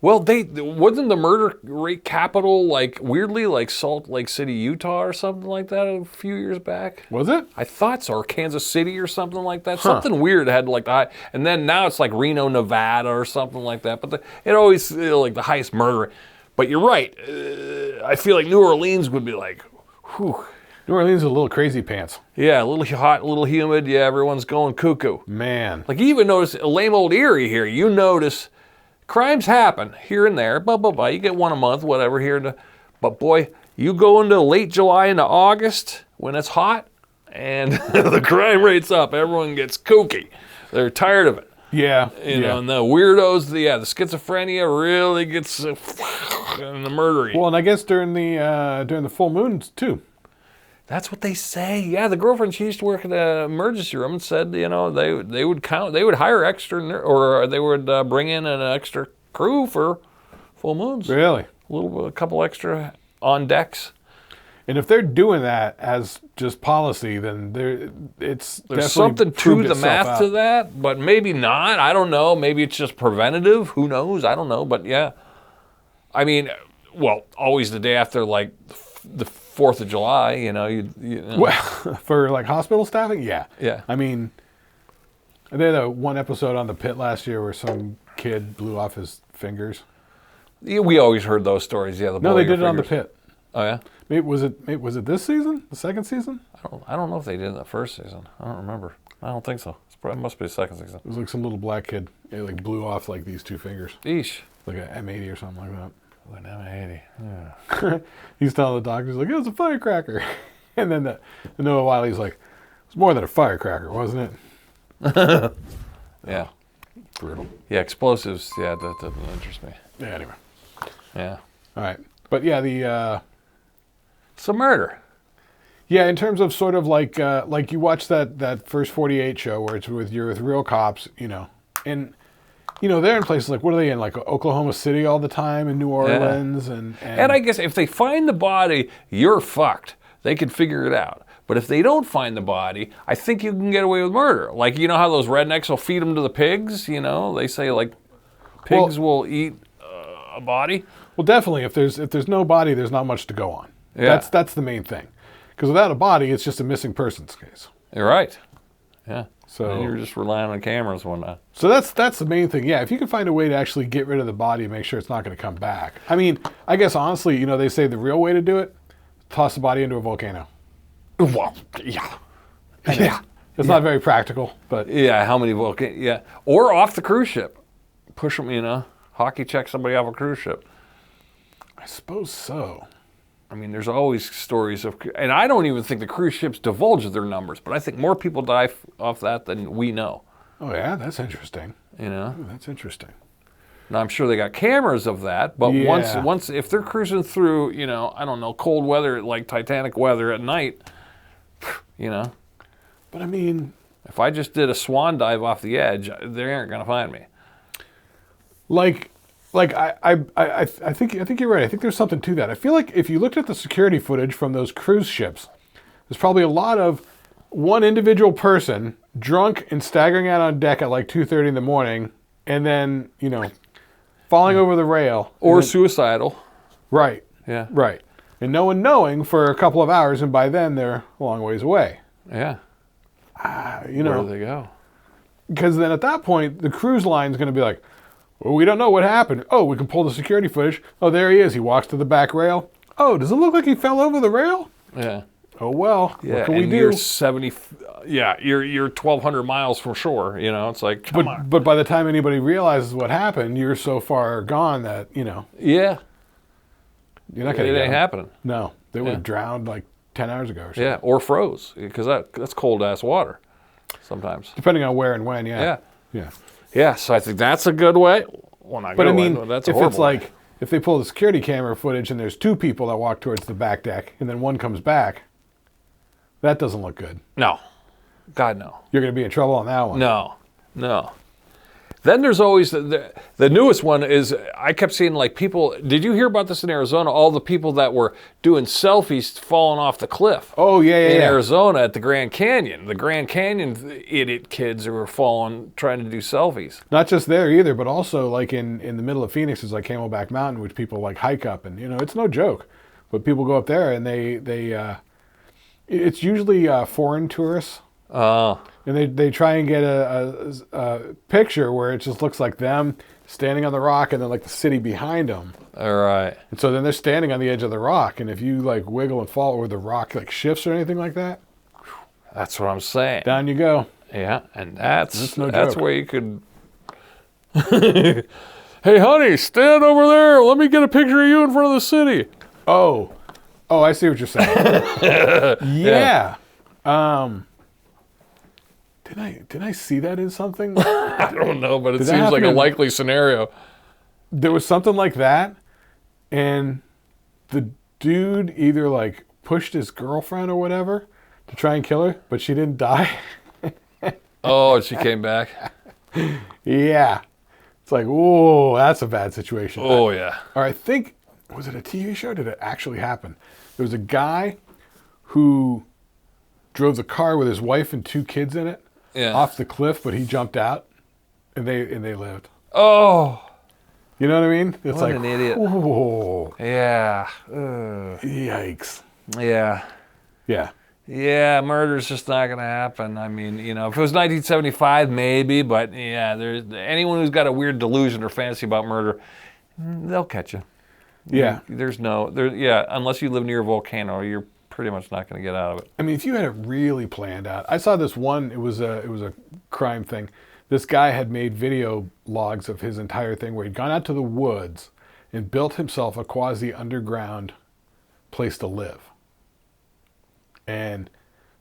Well, wasn't the murder rate capital weirdly like Salt Lake City, Utah or something like that a few years back? Was it? I thought so, or Kansas City or something like that. Something weird had the high, and then now it's like Reno, Nevada or something like that. But it always like the highest murder rate. But you're right. I feel like New Orleans would be like, whew. New Orleans is a little crazy pants. Yeah, a little hot, a little humid. Yeah, everyone's going cuckoo. Man. Like you even notice a lame old Erie here. You notice crimes happen here and there. Blah, blah, blah. You get one a month, whatever here. But boy, you go into late July into August when it's hot and the crime rate's up. Everyone gets kooky. They're tired of it. Yeah. You know, and the weirdos, the schizophrenia really gets in the murdering. Well, and I guess during the full moons too. That's what they say. Yeah, the girlfriend, she used to work in the emergency room and said, they would hire extra, or they would bring in an extra crew for full moons. Really? A couple extra on decks. And if they're doing that as just policy, then there's something to the math to that, but maybe not. I don't know. Maybe it's just preventative. Who knows? I don't know. But yeah, I mean, always the day after like the 4th of July. You know. Well, for like hospital staffing, yeah. Yeah. I mean, I did one episode on The Pit last year where some kid blew off his fingers. Yeah, we always heard those stories. Yeah. No, they did it on The Pit. Oh yeah. Maybe was it this season? The second season? I don't know if they did it in the first season. I don't remember. I don't think so. It must be the second season. It was like some little black kid. It like blew off like these 2 fingers. Eesh. Like an M80 or something like that. Like an M80. Yeah. He's telling the doctor, he's like, it was a firecracker. And then a while he's like, it's more than a firecracker, wasn't it? Yeah. Brutal. Yeah, explosives. Yeah, that doesn't interest me. Yeah. Anyway. Yeah. All right. But yeah, it's a murder. Yeah, in terms of sort of like you watch that first 48 show where it's with real cops, and they're in places like, what are they in, like Oklahoma City all the time, in New Orleans, and I guess if they find the body, you're fucked. They can figure it out. But if they don't find the body, I think you can get away with murder. Like, you know how those rednecks will feed them to the pigs? They say like pigs will eat a body. Well, definitely. If there's no body, there's not much to go on. Yeah. That's the main thing. Because without a body, it's just a missing persons case. You're right. Yeah. So and you're just relying on cameras and whatnot. So that's the main thing. Yeah, if you can find a way to actually get rid of the body and make sure it's not going to come back. I mean, I guess honestly, they say the real way to do it, toss the body into a volcano. Well, yeah. Yeah. It's not very practical, but yeah, how many volcanoes? Yeah. Or off the cruise ship. Push them, hockey check somebody off a cruise ship. I suppose so. I mean, there's always stories of, and I don't even think the cruise ships divulge their numbers, but I think more people die off that than we know. Oh, yeah? That's interesting. You know? Ooh, that's interesting. Now, I'm sure they got cameras of that, but Yeah. once if they're cruising through, you know, I don't know, cold weather, like Titanic weather at night, you know. But I mean, If I just did a swan dive off the edge, they aren't going to find me. like I think you're right. I think there's something to that. I feel like if you looked at the security footage from those cruise ships, there's probably a lot of one individual person drunk and staggering out on deck at like 2:30 in the morning, and then, you know, falling over the rail. Or then, suicidal. right. Yeah. Right. And no one knowing for a couple of hours, and by then they're a long ways away. Yeah. You know, Where do they go? because then at that point, the cruise line's going to be like, well, we don't know what happened. Oh, we can pull the security footage. Oh, there he is. He walks to the back rail. Oh, does it look like he fell over the rail? Yeah. Oh, well, Yeah, what can and we do? you're 70, you're 1,200 miles from shore, you know, it's like, come on. But by the time anybody realizes what happened, you're so far gone that, you know, Yeah, you're not it going to ain't happening. No, they would Yeah. have drowned like 10 hours ago or something. Yeah, or froze, because that's cold-ass water sometimes. Depending on where and when, yeah. Yeah. Yeah. Yeah, so I think that's a good way. Well, not But good I mean, way, that's a if horrible it's like, way. if they pull the security camera footage and there's two people that walk towards the back deck and then one comes back, that doesn't look good. No. God, no. You're going to be in trouble on that one. No. Then there's always the newest one is I kept seeing like people. Did you hear about this in Arizona? All the people that were doing selfies falling off the cliff. Oh, yeah. In Arizona at the Grand Canyon. The Grand Canyon idiot kids who were falling trying to do selfies. Not just there either, but also like in the middle of Phoenix is like Camelback Mountain, which people like hike up, and you know it's no joke. But people go up there and it's usually foreign tourists, and they try and get a picture where it just looks like them standing on the rock and then like the city behind them. All right. And so then they're standing on the edge of the rock, and if you like wiggle and fall or the rock like shifts or anything like that, That's what I'm saying. down you go. Yeah, and that's no joke. where you could. Hey, honey, stand over there. Let me get a picture of you in front of the city. Oh, I see what you're saying. Yeah. Did I see that in something? I don't know, but it Did that seems like a happen in- likely scenario. There was something like that, and the dude either like pushed his girlfriend or whatever to try and kill her, but she didn't die. Oh, and she came back. Yeah. It's like, whoa, that's a bad situation. Oh, yeah. Or I think, was it a TV show? Did it actually happen? There was a guy who drove the car with his wife and two kids in it off the cliff, but he jumped out, and they lived. Oh. You know what I mean? It's What like, an idiot. whoa, Yeah. Ugh. yikes. Yeah. Yeah. Yeah, murder's just not going to happen. I mean, you know, if it was 1975, maybe, but yeah, there's anyone who's got a weird delusion or fantasy about murder, they'll catch you. Yeah. Unless you live near a volcano, you're pretty much not going to get out of it. I mean, if you had it really planned out. I saw this one, it was a crime thing. This guy had made video logs of his entire thing where he'd gone out to the woods and built himself a quasi-underground place to live. And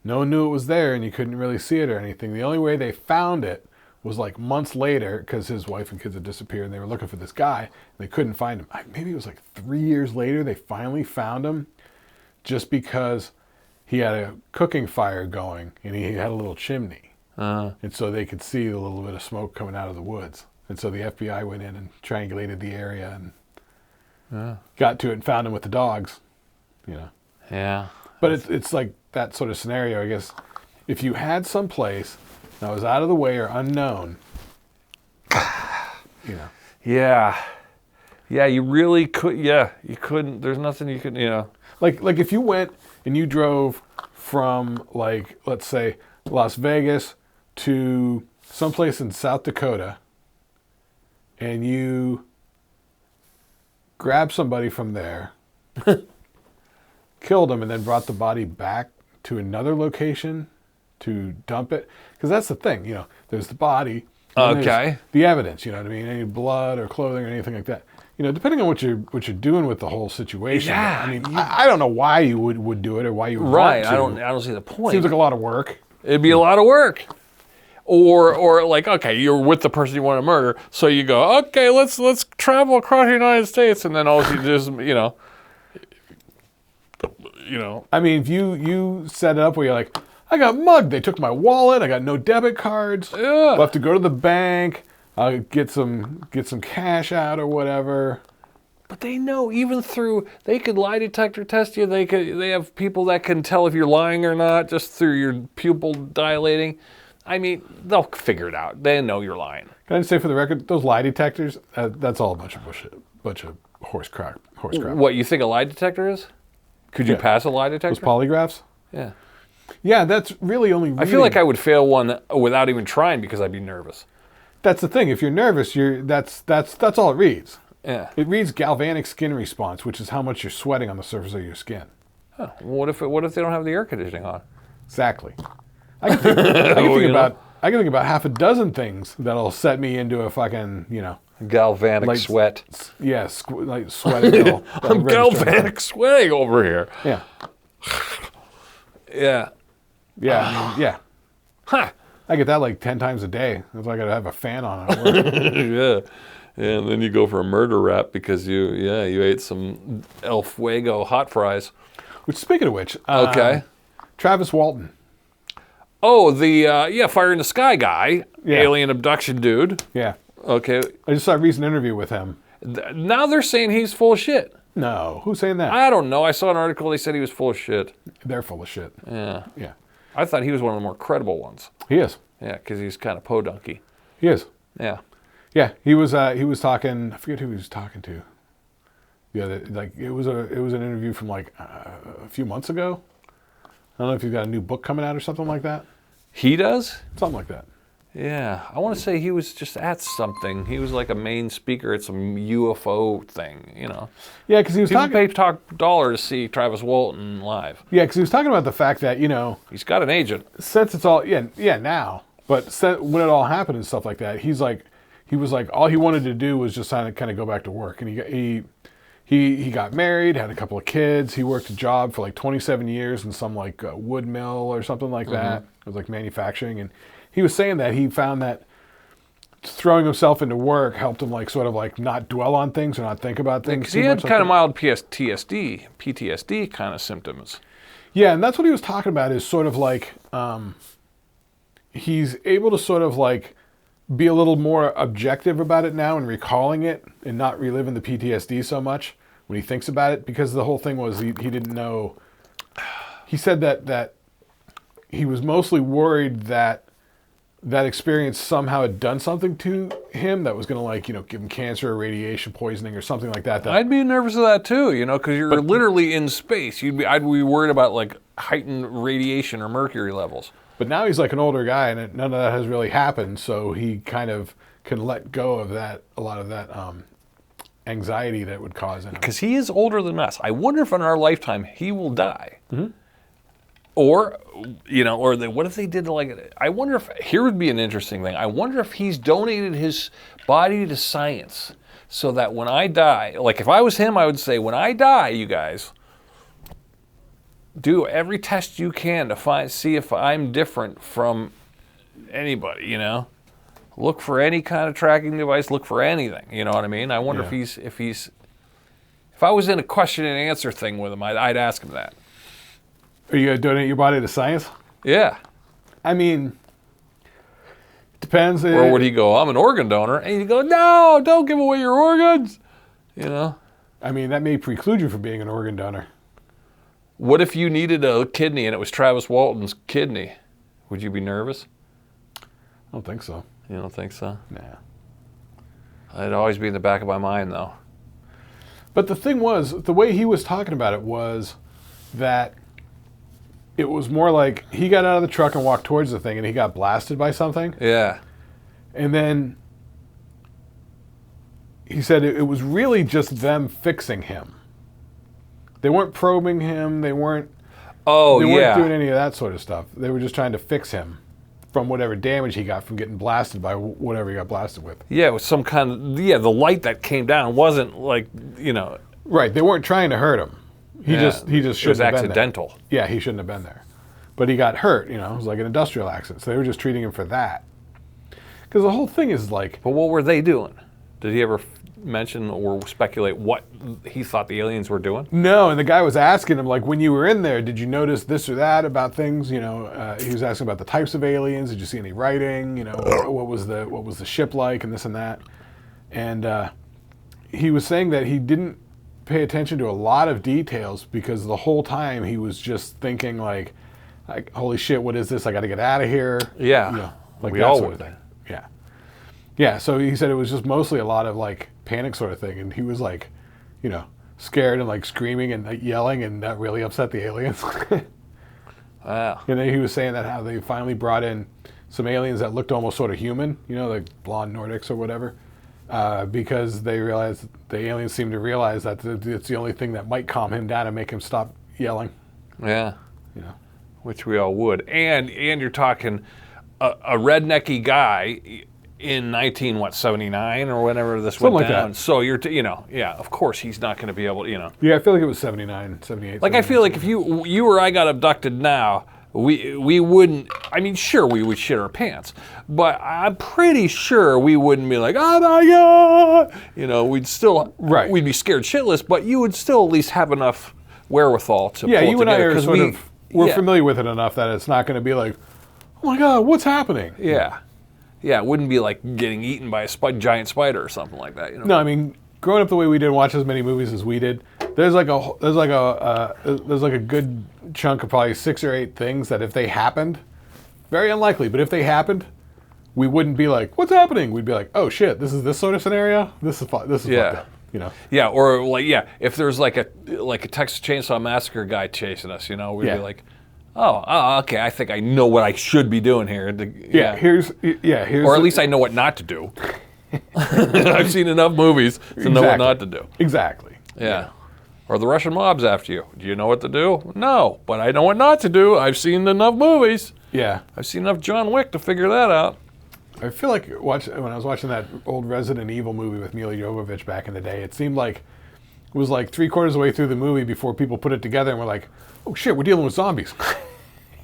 no one knew it was there, and you couldn't really see it or anything. The only way they found it was like months later, because his wife and kids had disappeared, and they were looking for this guy, and they couldn't find him. Maybe it was like 3 years later they finally found him, just because he had a cooking fire going, and he had a little chimney. And so they could see a little bit of smoke coming out of the woods. And so the FBI went in and triangulated the area and got to it and found him with the dogs, you know. Yeah. But it's like that sort of scenario, I guess. If you had some place that was out of the way or unknown, you know. Yeah. Yeah, you really could. Yeah, you couldn't. There's nothing you could, you know. Like if you went and you drove from, like, let's say, Las Vegas to someplace in South Dakota, and you grabbed somebody from there, killed him, and then brought the body back to another location to dump it. Because that's the thing, you know, there's the body, and Okay. there's the evidence, you know what I mean? Any blood or clothing or anything like that. You know, depending on what you're doing with the whole situation. Yeah, I mean, I don't know why you would do it or why you would Right. want to. I don't see the point. Seems like a lot of work. It'd be a lot of work. Or like, okay, you're with the person you want to murder, so you go, okay, let's travel across the United States, and then all you just, I mean, if you set it up where you're like, I got mugged. They took my wallet. I got no debit cards. Yeah. I'll have to go to the bank. I'll get some cash out or whatever. But they know they could lie detector test you. They have people that can tell if you're lying or not just through your pupil dilating. I mean, they'll figure it out. They know you're lying. Can I just say for the record, those lie detectors, that's all a bunch of bullshit, bunch of horse crap. What, you think a lie detector is? Could you pass a lie detector? Those polygraphs? Yeah. Yeah, that's really only reading. I feel like I would fail one without even trying because I'd be nervous. That's the thing. If you're nervous, that's all it reads. Yeah. It reads galvanic skin response, which is how much you're sweating on the surface of your skin. Huh. What if they don't have the air conditioning on? Exactly. I can think about half a dozen things that'll set me into a fucking, Galvanic sweat. Yeah, like sweating. I'm galvanic sweating over here. Yeah. Yeah. Yeah. I mean, yeah. Huh. I get that like 10 times a day. That's why I got to have a fan on at work. Yeah. And then you go for a murder rap because you ate some El Fuego hot fries. Which, speaking of which, okay. Travis Walton. Oh, the Fire in the Sky guy, Yeah. alien abduction dude. Yeah. Okay. I just saw a recent interview with him. Now they're saying he's full of shit. No, who's saying that? I don't know. I saw an article. They said he was full of shit. They're full of shit. Yeah. Yeah. I thought he was one of the more credible ones. He is. Yeah, because he's kind of podunky. He is. Yeah. Yeah. He was talking. I forget who he was talking to. Yeah, it was an interview from like a few months ago. I don't know if he's got a new book coming out or something like that. He does? Something like that. Yeah. I want to say he was just at something. He was like a main speaker at some UFO thing, Yeah, because he was People talking. pay top dollar to see Travis Walton live. Yeah, because he was talking about the fact that He's got an agent. since it's all now, but when it all happened and stuff like that, he was like all he wanted to do was just kind of go back to work, and he got married, had a couple of kids. He worked a job for like 27 years in some like wood mill or something like that. It was like manufacturing, and he was saying that he found that throwing himself into work helped him like sort of like not dwell on things or not think about things. Because he had kind of mild PTSD kind of symptoms. Yeah, and that's what he was talking about is sort of like he's able to sort of like be a little more objective about it now and recalling it and not reliving the PTSD so much when he thinks about it, because the whole thing was he didn't know. He said that he was mostly worried that experience somehow had done something to him that was going to like, give him cancer or radiation poisoning or something like that. I'd be nervous of that too, because you're literally in space. I'd be worried about like heightened radiation or mercury levels. But now he's like an older guy, and none of that has really happened, so he kind of can let go of that, a lot of that anxiety that would cause him. Because he is older than us. I wonder if in our lifetime he will die. Mm-hmm. Or, what if they did like, I wonder if, here would be an interesting thing. I wonder if he's donated his body to science so that when I die, like if I was him, I would say, when I die, you guys, do every test you can to see if I'm different from anybody, Look for any kind of tracking device, look for anything, you know what I mean? I wonder if I was in a question and answer thing with him, I'd ask him that. Are you going to donate your body to science? Yeah. I mean, depends. Or would he go, I'm an organ donor? And you go, no, don't give away your organs. I mean, that may preclude you from being an organ donor. What if you needed a kidney and it was Travis Walton's kidney? Would you be nervous? I don't think so. You don't think so? Nah. It'd always be in the back of my mind, though. But the thing was, the way he was talking about it was that it was more like he got out of the truck and walked towards the thing and he got blasted by something. Yeah. And then he said it was really just them fixing him. They weren't probing him. They weren't doing any of that sort of stuff. They were just trying to fix him from whatever damage he got from getting blasted by whatever he got blasted with. Yeah, it was some kind of, the light that came down wasn't like, Right, they weren't trying to hurt him. He just shouldn't have been there. It was accidental. Yeah, he shouldn't have been there. But he got hurt, it was like an industrial accident. So they were just treating him for that. Because the whole thing is like... But what were they doing? Did he ever mention or speculate what he thought the aliens were doing? No, and the guy was asking him, like, when you were in there, did you notice this or that about things? You know, he was asking about the types of aliens. Did you see any writing? You know, what was the ship like and this and that? And he was saying that he didn't pay attention to a lot of details because the whole time he was just thinking like holy shit, what is this? I got to get out of here. Yeah, you know, like we that all sort would. of thing. Yeah. Yeah, so he said it was just mostly a lot of like panic sort of thing, and he was like, you know, scared and like screaming and like, yelling, and that really upset the aliens. Wow. And then he was saying that how they finally brought in some aliens that looked almost sort of human, you know, like blonde Nordics or whatever, because they realized, the aliens seemed to realize that it's the only thing that might calm him down and make him stop yelling. Yeah. You know, which we all would. And you're talking a rednecky guy in 79 or whenever this Something went like down. that. So you're, yeah, of course he's not going to be able to, Yeah, I feel like it was 79, 78. Like I feel like if you or I got abducted now, we wouldn't, I mean, sure, we would shit our pants, but I'm pretty sure we wouldn't be like, oh my God, we'd still, right. We'd be scared shitless, but you would still at least have enough wherewithal to pull it you and I together, are sort of, we're familiar with it enough that it's not going to be like, oh my God, what's happening? Yeah. Yeah, it wouldn't be like getting eaten by a giant spider or something like that. No, I mean, growing up the way we did, watch as many movies as we did, there's like a good chunk of probably 6 or 8 things that if they happened, very unlikely, but if they happened, we wouldn't be like, what's happening? We'd be like, oh shit, this is this sort of scenario. This is fucked up. Yeah, or like if there's like a Texas Chainsaw Massacre guy chasing us, we'd be like, oh, okay, I think I know what I should be doing here. Here's or at least I know what not to do. I've seen enough movies to know what not to do. Exactly. Yeah. Or the Russian mob's after you. Do you know what to do? No, but I know what not to do. I've seen enough movies. Yeah. I've seen enough John Wick to figure that out. I feel like when I was watching that old Resident Evil movie with Mila Jovovich back in the day, it seemed like it was like 3/4 of the way through the movie before people put it together and were like, oh shit, we're dealing with zombies.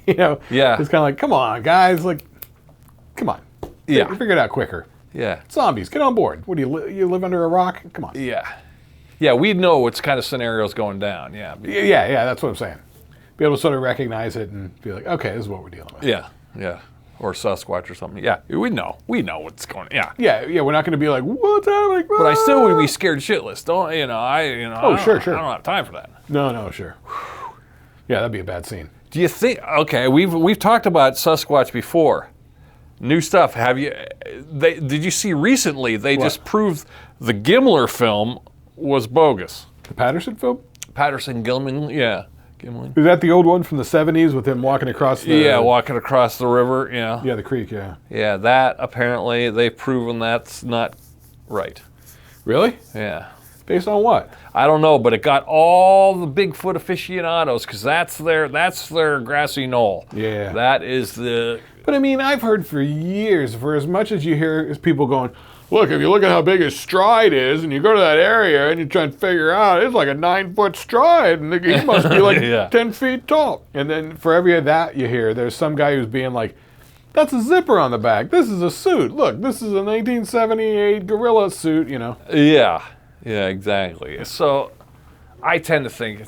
Yeah. It's kind of like, come on, guys, like, come on. Yeah. Figure it out quicker. Yeah. Zombies, get on board. What do you live under a rock? Come on. Yeah. Yeah, we'd know what kind of scenarios going down. Yeah. Yeah, that's what I'm saying. Be able to sort of recognize it and be like, okay, this is what we're dealing with. Yeah. Or Sasquatch or something. Yeah, we know what's going on. Yeah, we're not going to be like, what's happening? But I still would be scared shitless. Sure. Sure. I don't have time for that. No, sure. Yeah, that'd be a bad scene. Do you think, okay, we've talked about Sasquatch before. New stuff. Did you see recently they just proved the Gimler film was bogus? The Patterson film? Patterson Gilman, yeah. Gimlin. Is that the old one from the 70s with him walking across the... Yeah, walking across the river, yeah. Yeah, the creek, yeah. Yeah, that apparently they've proven that's not right. Really? Yeah. Based on what? I don't know, but it got all the Bigfoot aficionados because that's their grassy knoll. Yeah. That is the... But I mean, I've heard for years, for as much as you hear people going, look, if you look at how big his stride is, and you go to that area and you try and figure out, it's like a 9-foot stride, and he must be like 10 feet tall. And then for every of that you hear, there's some guy who's being like, that's a zipper on the back. This is a suit. Look, this is a 1978 gorilla suit, Yeah, exactly. So I tend to think,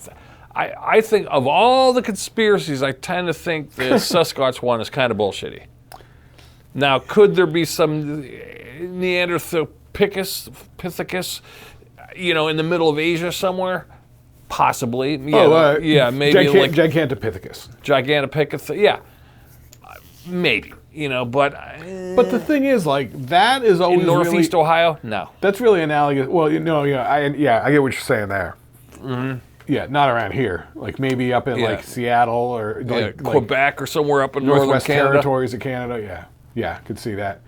I think of all the conspiracies, I tend to think the Sasquatch one is kind of bullshitty. Now, could there be some Neanderthropithecus, in the middle of Asia somewhere? Possibly. Maybe Gigantopithecus. Gigantopithecus, yeah. Maybe, but... But the thing is, like, that is always in Northeast Ohio? No. That's really analogous. Well, I get what you're saying there. Mm-hmm. Yeah, not around here. Like, maybe up in, like, Seattle or... like Quebec or somewhere up in Northwest Canada. Territories of Canada, yeah, could see that.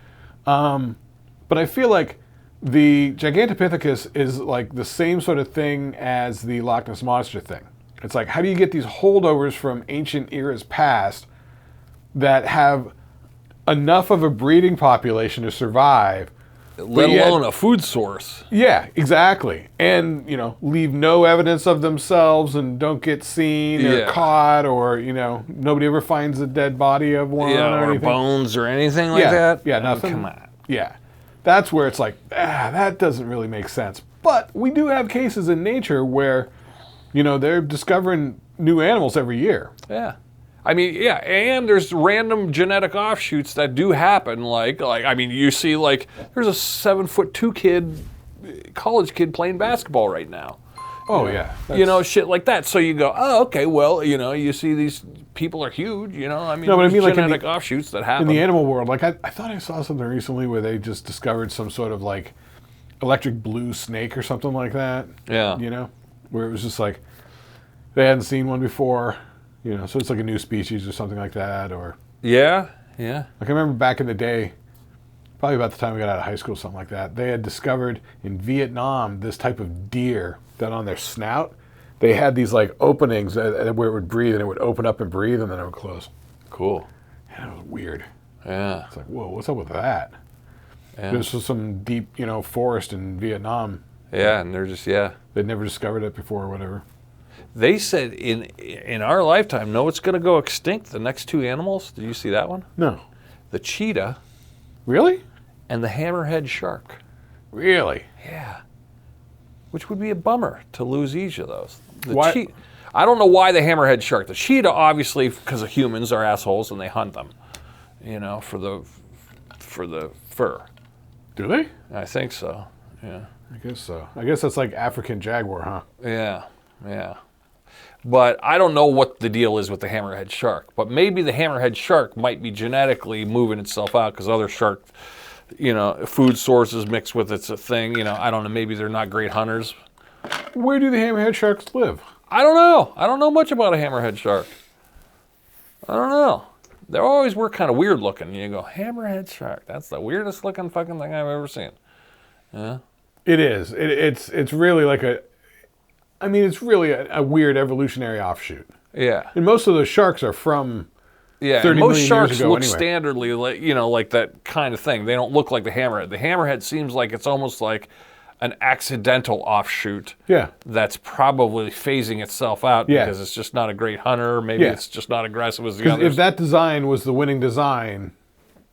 But I feel like the Gigantopithecus is like the same sort of thing as the Loch Ness Monster thing. It's like, how do you get these holdovers from ancient eras past that have enough of a breeding population to survive, let alone a food source? Yeah, exactly. And, leave no evidence of themselves and don't get seen or caught or, nobody ever finds a dead body of one or anything. Bones or anything like that? Yeah, nothing. Yeah. That's where it's like, that doesn't really make sense. But we do have cases in nature where, they're discovering new animals every year. Yeah. I mean, yeah, and there's random genetic offshoots that do happen. Like I mean, you see, like, there's a 7'2" college kid playing basketball right now. Oh, yeah. Shit like that. So you go, oh, okay, well, you see these people are huge, I mean, No, but I mean, like, genetic offshoots that happen. In the animal world, like, I thought I saw something recently where they just discovered some sort of, like, electric blue snake or something like that. Yeah. Where it was just like, they hadn't seen one before, so it's like a new species or something like that, or... Yeah. Like, I remember back in the day, probably about the time we got out of high school, something like that, they had discovered in Vietnam this type of deer that on their snout, they had these, like, openings where it would breathe, and it would open up and breathe, and then it would close. Cool. And it was weird. Yeah. It's like, whoa, what's up with that? Yeah. This was some deep, forest in Vietnam. Yeah, and they're just, They'd never discovered it before or whatever. They said in our lifetime, what's going to go extinct, the next two animals? Did you see that one? No. The cheetah. Really? And the hammerhead shark. Really? Yeah. Which would be a bummer to lose each of those. Why? I don't know why the hammerhead shark. The cheetah, obviously, because of humans are assholes and they hunt them, for the fur. Do they? I think so. Yeah. I guess so. I guess that's like African jaguar, huh? Yeah. But I don't know what the deal is with the hammerhead shark. But maybe the hammerhead shark might be genetically moving itself out because other shark, food sources mixed with it's a thing. I don't know. Maybe they're not great hunters. Where do the hammerhead sharks live? I don't know. I don't know much about a hammerhead shark. I don't know. They always were kind of weird looking. You go, hammerhead shark. That's the weirdest looking fucking thing I've ever seen. Yeah. It is. It's really like it's really a weird evolutionary offshoot. Yeah. And most of those sharks are from 30 most million sharks years ago look anyway. standardly like like that kind of thing. They don't look like the hammerhead. The hammerhead seems like it's almost like an accidental offshoot. Yeah. That's probably phasing itself out because it's just not a great hunter. Maybe it's just not aggressive as the others. If that design was the winning design,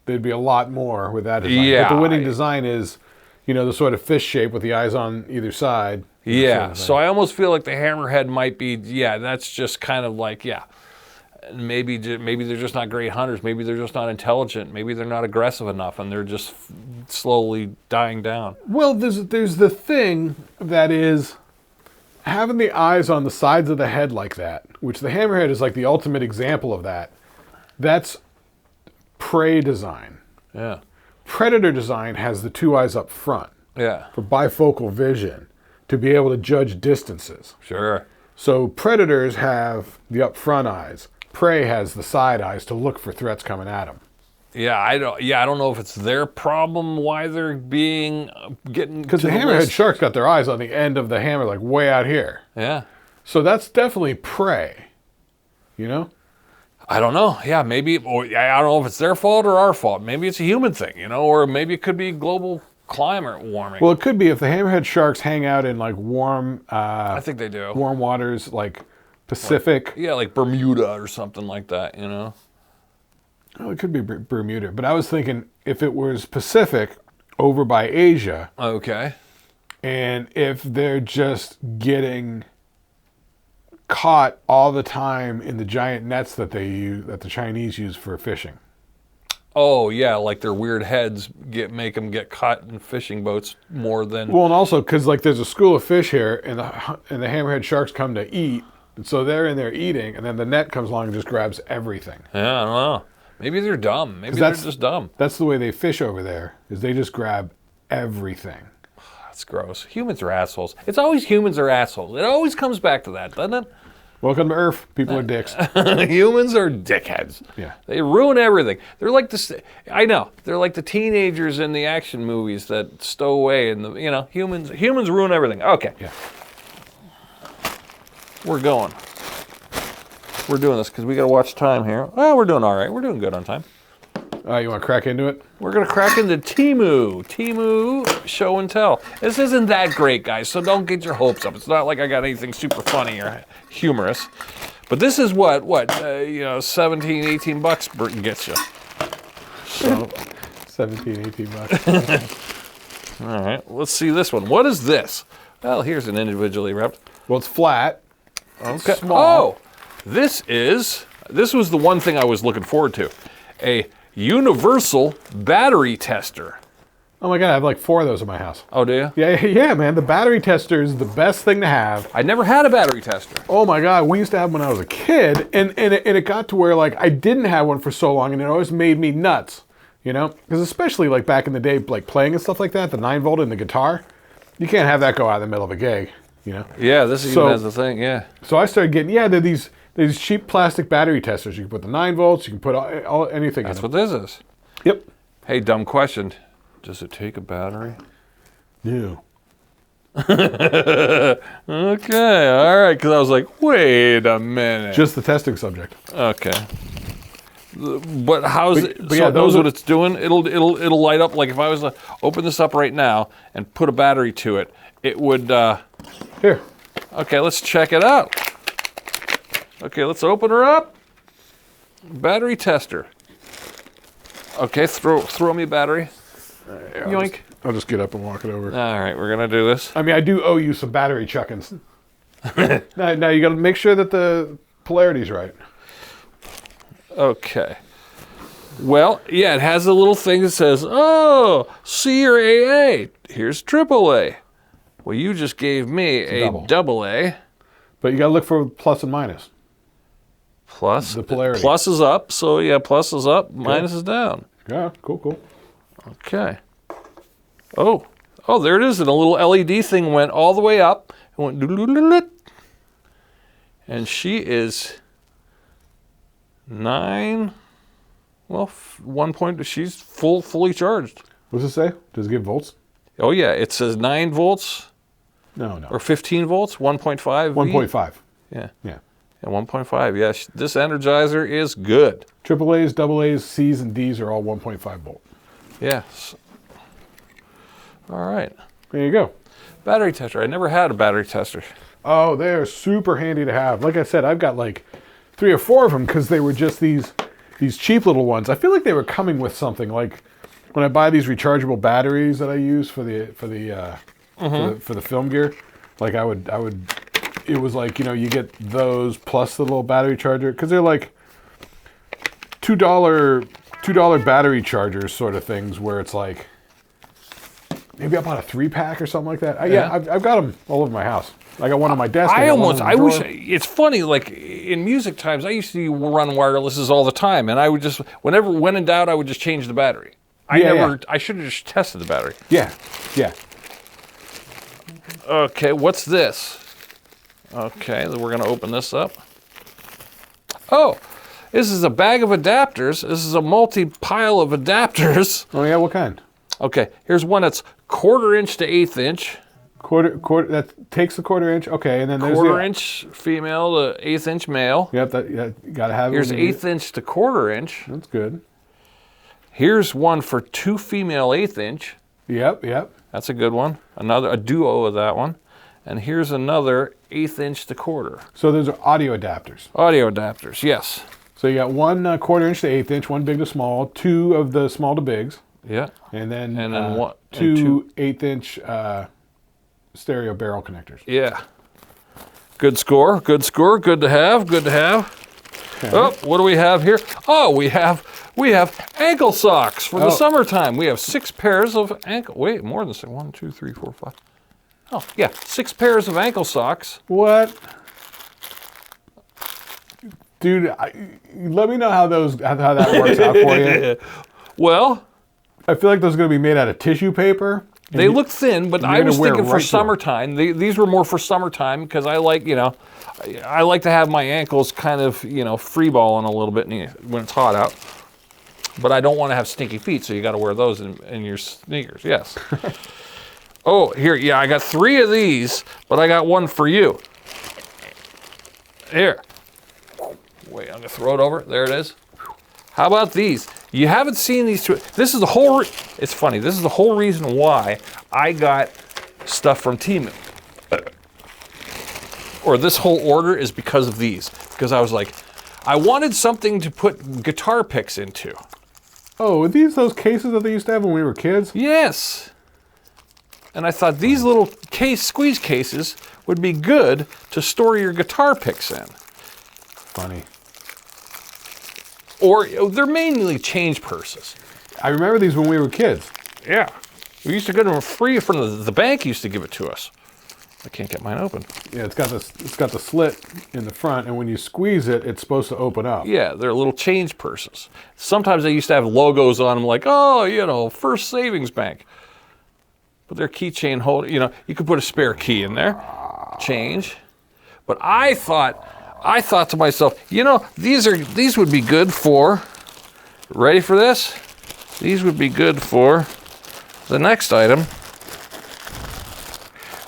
there'd be a lot more with that design. Yeah. But the winning design is, the sort of fish shape with the eyes on either side. Yeah, so I almost feel like the hammerhead might be, that's just kind of like, maybe they're just not great hunters. Maybe they're just not intelligent. Maybe they're not aggressive enough, and they're just slowly dying down. Well, there's the thing that is having the eyes on the sides of the head like that, which the hammerhead is like the ultimate example of that. That's prey design. Yeah. Predator design has the two eyes up front. Yeah. For bifocal vision, to be able to judge distances. Sure. So predators have the up front eyes. Prey has the side eyes to look for threats coming at them. Yeah, I don't know if it's their problem why they're getting because the hammerhead shark's got their eyes on the end of the hammer, like way out here. Yeah. So that's definitely prey. I don't know. Yeah, maybe. Or I don't know if it's their fault or our fault. Maybe it's a human thing, or maybe it could be global climate warming. Well, it could be if the hammerhead sharks hang out in like warm. I think they do. Warm waters, like Pacific. Like Bermuda or something like that. Oh, it could be Bermuda, but I was thinking if it was Pacific over by Asia. Okay. And if they're just getting caught all the time in the giant nets that the Chinese use for fishing. Oh yeah, like their weird heads make them get caught in fishing boats more than. Well, and also because like there's a school of fish here, and the hammerhead sharks come to eat, and so they're in there eating, and then the net comes along and just grabs everything. Yeah, I don't know. Maybe they're dumb. Maybe they're just dumb. That's the way they fish over there. Is they just grab everything. That's gross. Humans are assholes. It's always humans are assholes. It always comes back to that, doesn't it? Welcome to Earth. People are dicks. Humans are dickheads. Yeah. They ruin everything. They're like I know. They're like the teenagers in the action movies that stow away and humans ruin everything. Okay. Yeah. We're going. We're doing this because we got to watch time here. Well, we're doing all right. We're doing good on time. You want to crack into it? We're going to crack into Temu. Temu show and tell. This isn't that great, guys, so don't get your hopes up. It's not like I got anything super funny or humorous. But this is what $17, $18 gets you. So 17, 18 bucks. All right, let's see this one. What is this? Well, here's an individually wrapped. Well, it's flat. Okay. Small. Oh, this was the one thing I was looking forward to. A universal battery tester. Oh my God, I have like 4 of those in my house. Oh, do you? Yeah, man. The battery tester is the best thing to have. I never had a battery tester. Oh my God, we used to have them when I was a kid, and it got to where like I didn't have one for so long, and it always made me nuts, you know? Because especially like back in the day, like playing and stuff like that, the 9-volt in the guitar, you can't have that go out in the middle of a gig, you know? Yeah, this even has the thing, yeah. So I started getting, they're these cheap plastic battery testers. You can put the 9 volts, you can put anything That's in them. what this is. Yep. Hey, dumb question. Does it take a battery? No. Okay, all right, because I was like, wait a minute. Just the testing subject. Okay. But how's it? But So yeah, it knows those what it's doing. It'll light up. Like if I was to open this up right now and put a battery to it, it would. Here. Okay, let's check it out. Okay, let's open her up. Battery tester. Okay, throw me a battery. Yoink. I'll just get up and walk it over. All right, we're gonna do this. I mean, I do owe you some battery chuckings. Now you got to make sure that the polarity's right. Okay. Well, yeah, it has a little thing that says, "Oh, C or AA. Here's AAA." Well, you just gave me a double A. But you got to look for plus and minus. Plus. The polarity. Plus is up, so yeah, plus is up, minus is down. Yeah, cool. Okay. Oh, there it is. And a little LED thing went all the way up. It went doodle-doodle-doodle. And she is 9. Well, 1 point. She's fully charged. What does it say? Does it give volts? Oh yeah, it says 9 volts. No. Or 15 volts, 1.5. 1.5. Yeah. Yeah. 1.5. Yeah, this Energizer is good. AAAs, AAs, Cs, and Ds are all 1.5 volt. Yes. All right. There you go. Battery tester. I never had a battery tester. Oh, they're super handy to have. Like I said, I've got like 3 or 4 of them because they were just these cheap little ones. I feel like they were coming with something. Like when I buy these rechargeable batteries that I use for the film gear, like I would. It was like, you know, you get those plus the little battery charger because they're like $2 battery chargers sort of things where it's like maybe I bought a 3-pack or something like that. I've got them all over my house. I got one on my desk. I wish, it's funny, like in music times, I used to run wirelesses all the time, and I would just, when in doubt, I would just change the battery. I should have just tested the battery. Yeah. Okay, what's this? Okay, we're going to open this up. Oh, this is a bag of adapters. This is a multi-pile of adapters. Oh yeah, what kind? Okay, here's one that's 1/4 inch to 1/8 inch. Quarter. That takes the 1/4 inch. Okay, and then there's 1/4 inch female to 1/8 inch male. Yep, you gotta have. Here's 1/8 inch to 1/4 inch. That's good. Here's one for 2 female 1/8 inch. Yep. That's a good one. A duo of that one. And here's another 1/8 inch to 1/4. So those are audio adapters. Audio adapters, yes. So you got one 1/4 inch to 1/8 inch, one big to small, 2 of the small to bigs. Yeah. And then, one, 2 1/8 inch stereo barrel connectors. Yeah. Good score. Good to have. Okay. Oh, what do we have here? Oh, we have ankle socks for the summertime. We have 6 pairs of ankle. Wait, more than 6. 1, 2, 3, 4, 5. Oh, yeah, 6 pairs of ankle socks. What? Dude, let me know how that works out for you. Well, I feel like those are going to be made out of tissue paper. They look thin, but I was thinking for summertime. These were more for summertime because I like to have my ankles kind of, free balling a little bit when it's hot out. But I don't want to have stinky feet, so you got to wear those in your sneakers. Yes. Oh, here, yeah, I got 3 of these, but I got one for you. Here. Wait, I'm gonna throw it over. There it is. How about these? You haven't seen these two. This is the whole. It's funny. This is the whole reason why I got stuff from Temu. Or this whole order is because of these. Because I was like, I wanted something to put guitar picks into. Oh, are these those cases that they used to have when we were kids? Yes. And I thought these little squeeze cases would be good to store your guitar picks in. Funny. Or they're mainly change purses. I remember these when we were kids. Yeah. We used to get them free from the bank used to give it to us. I can't get mine open. Yeah, it's got the slit in the front, and when you squeeze it, it's supposed to open up. Yeah, they're little change purses. Sometimes they used to have logos on them like, oh, First Savings Bank. But they're keychain holder, you could put a spare key in there, change. But I thought to myself, these would be good for, ready for this? These would be good for the next item,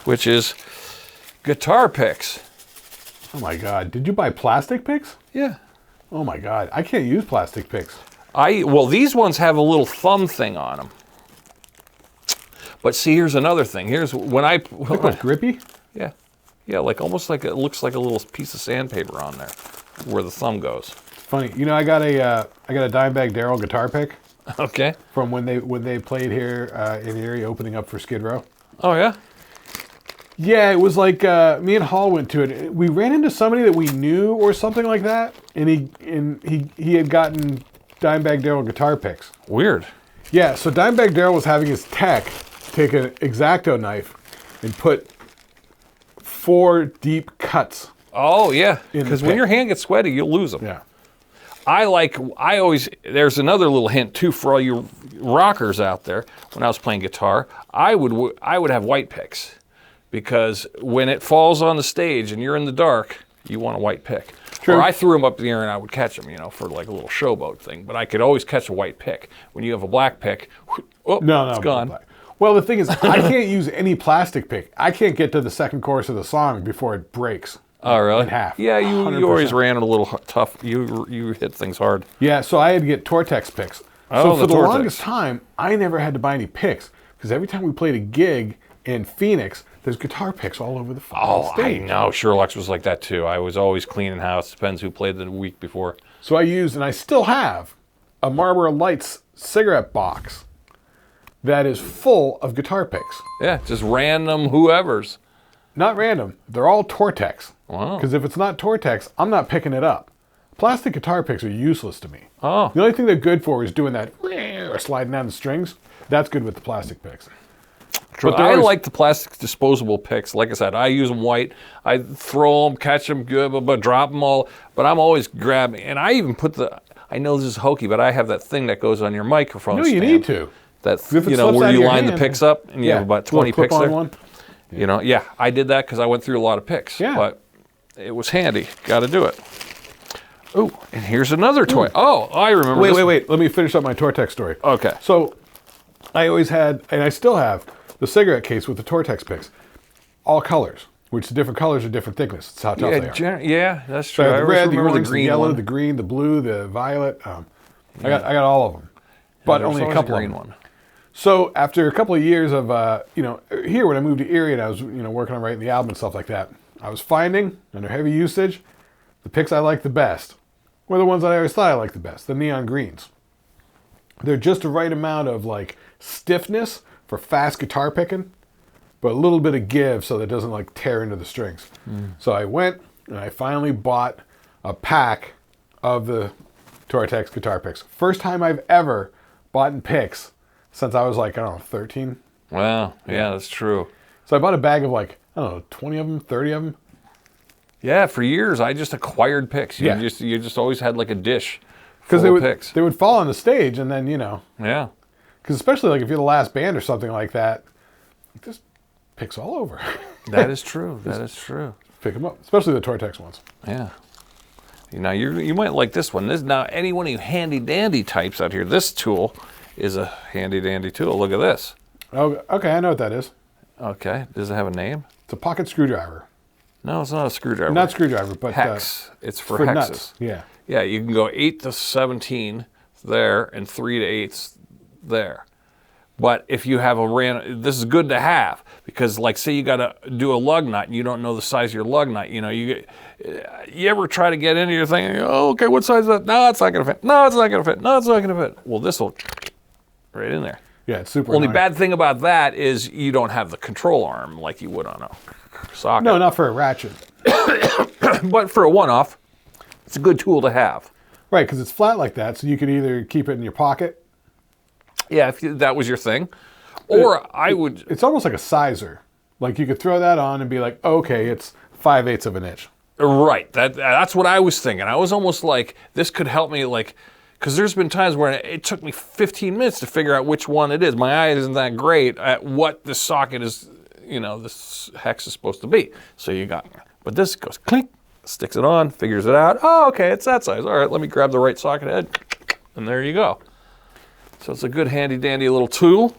which is guitar picks. Oh my God, did you buy plastic picks? Yeah. Oh my God, I can't use plastic picks. Well, these ones have a little thumb thing on them. But see, here's another thing. Here's when I... What, grippy? Yeah. Yeah, almost like it looks like a little piece of sandpaper on there where the thumb goes. Funny. I got a Dimebag Darrell guitar pick. Okay. From when they played here in Erie, opening up for Skid Row. Oh, yeah? Yeah, it was like me and Hall went to it. We ran into somebody that we knew or something like that, and he had gotten Dimebag Darrell guitar picks. Weird. Yeah, so Dimebag Darrell was having his tech take an X-Acto knife and put 4 deep cuts. Oh, yeah. Because when your hand gets sweaty, you'll lose them. Yeah. There's another little hint too for all you rockers out there. When I was playing guitar, I would have white picks because when it falls on the stage and you're in the dark, you want a white pick. True. Or I threw them up in the air and I would catch them, for like a little showboat thing. But I could always catch a white pick. When you have a black pick, it's gone. Black. Well, the thing is, I can't use any plastic pick. I can't get to the second chorus of the song before it breaks. Oh, really? In half. Yeah, you 100%. always ran it a little tough. You hit things hard. Yeah, so I had to get Tortex picks. Oh, so for the Tortex. longest time, I never had to buy any picks because every time we played a gig in Phoenix, there's guitar picks all over the stage. I know. Sherlock's was like that too. I was always cleaning house. Depends who played the week before. So I used, and I still have, a Marlboro Lights cigarette box that is full of guitar picks. Yeah, just random whoever's. Not random. They're all Tortex. Wow. Because if it's not Tortex, I'm not picking it up. Plastic guitar picks are useless to me. Oh. The only thing they're good for is doing that or sliding down the strings. That's good with the plastic picks. But I like the plastic disposable picks. Like I said, I use them white. I throw them, catch them good, but drop them all. But I'm always grabbing. And I even put I know this is hokey, but I have that thing that goes on your microphone No, you stand. need to. That, If it slips where out of you your line the hand, picks up and you have about 20 picks clip-on there. one. Yeah, I did that because I went through a lot of picks. Yeah. But it was handy. Got to do it. Oh, and here's another toy. Oh, I remember this. Wait. Let me finish up my Tortex story. Okay. So I always had, and I still have, the cigarette case with the Tortex picks. All colors, which the different colors are different thickness. That's how tough they are. Yeah, that's So true. I I have the red, the remember orange, the the green yellow, one. the green, the blue, the violet. I got all of them, but There's only a always couple green of them. one. So after a couple of years of, here when I moved to Erie and I was, working on writing the album and stuff like that, I was finding, under heavy usage, the picks I liked the best were the ones that I always thought I liked the best, the neon greens. They're just the right amount of stiffness for fast guitar picking, but a little bit of give so that it doesn't tear into the strings. So I went and I finally bought a pack of the Tortex guitar picks. First time I've ever bought picks since I was 13. Wow, yeah, that's true. So I bought a bag of 20 of them, 30 of them. Yeah, for years I just acquired picks. You Yeah. just always had a dish Because full of picks. they would fall on the stage and then, Yeah. because especially if you're the last band or something like that, just picks all over. That is true. That is true. Pick them up, especially the Tortex ones. Yeah. Now you might like this one. Any one of you handy dandy types out here. This tool is a handy dandy tool. Look at this. Oh, okay, I know what that is. Okay. Does it have a name? It's a pocket screwdriver. No, it's not a screwdriver. Not screwdriver, but hex. It's for hexes. nuts. Yeah. Yeah, you can go 8 to 17 there and 3 to 8 there. But if you have this is good to have, because like say you got to do a lug nut and you don't know the size of your lug nut, you ever try to get into your thing and you go, oh, okay, what size is that? No, it's not going to fit. No, it's not going to fit. No, it's not going to fit. Well, this will right in there. Yeah, it's super Only annoying. bad thing about that is you don't have the control arm like you would on a socket. No, not for a ratchet. But for a one-off, it's a good tool to have. Right, because it's flat like that, so you could either keep it in your pocket. Yeah, if that was your thing. Or It's almost like a sizer. Like you could throw that on and be like, okay, it's 5/8 of an inch. Right. That's what I was thinking. I was almost like, this could help me, like, because there's been times where it took me 15 minutes to figure out which one it is. My eye isn't that great at what this socket is, this hex is supposed to be. So but this goes clink, sticks it on, figures it out. Oh, okay, it's that size. All right, let me grab the right socket head, and there you go. So it's a good handy dandy little tool.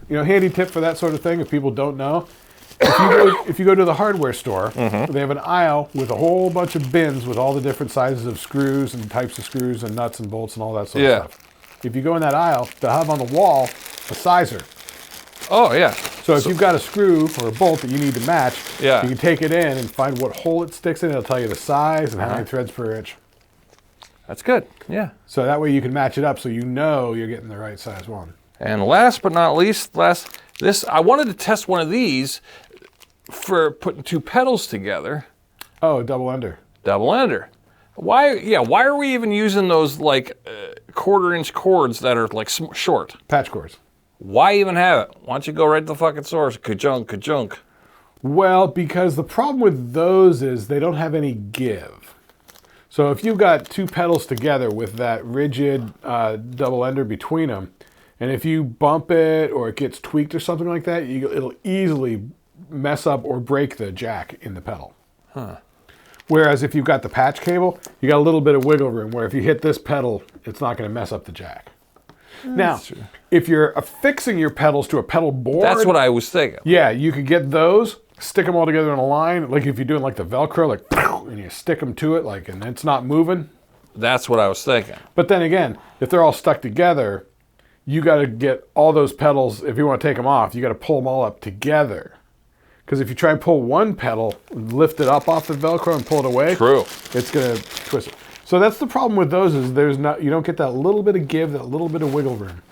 Handy tip for that sort of thing, if people don't know. If you go to the hardware store, they have an aisle with a whole bunch of bins with all the different sizes of screws and types of screws and nuts and bolts and all that sort of stuff. If you go in that aisle, they'll have on the wall a sizer. Oh, yeah. So if you've got a screw or a bolt that you need to match, you Yeah. can take it in and find what hole it sticks in. It'll tell you the size and how many threads per inch. That's good. Yeah. So that way you can match it up so you know you're getting the right size one. And last but not least, I wanted to test one of these for putting two pedals together. Oh, double ender. Double ender. Why are we even using those like 1/4-inch cords that are like short? Patch cords. Why even have it? Why don't you go right to the fucking source? Ka-junk. Well, because the problem with those is they don't have any give. So if you've got two pedals together with that rigid double ender between them, and if you bump it or it gets tweaked or something like that, it'll easily mess up or break the jack in the pedal. Huh. Whereas if you've got the patch cable, you got a little bit of wiggle room where if you hit this pedal, it's not going to mess up the jack. Now, true. if you're affixing your pedals to a pedal board... That's what I was thinking. Yeah, you could get those, stick them all together in a line, like if you're doing like the Velcro, like, and you stick them to it, like, and it's not moving. That's what I was thinking. But then again, if they're all stuck together, you got to get all those pedals, if you want to take them off, you got to pull them all up together. Because if you try and pull one pedal, lift it up off the Velcro and pull it away, True. It's going to twist it. So that's the problem with those is you don't get that little bit of give, that little bit of wiggle room.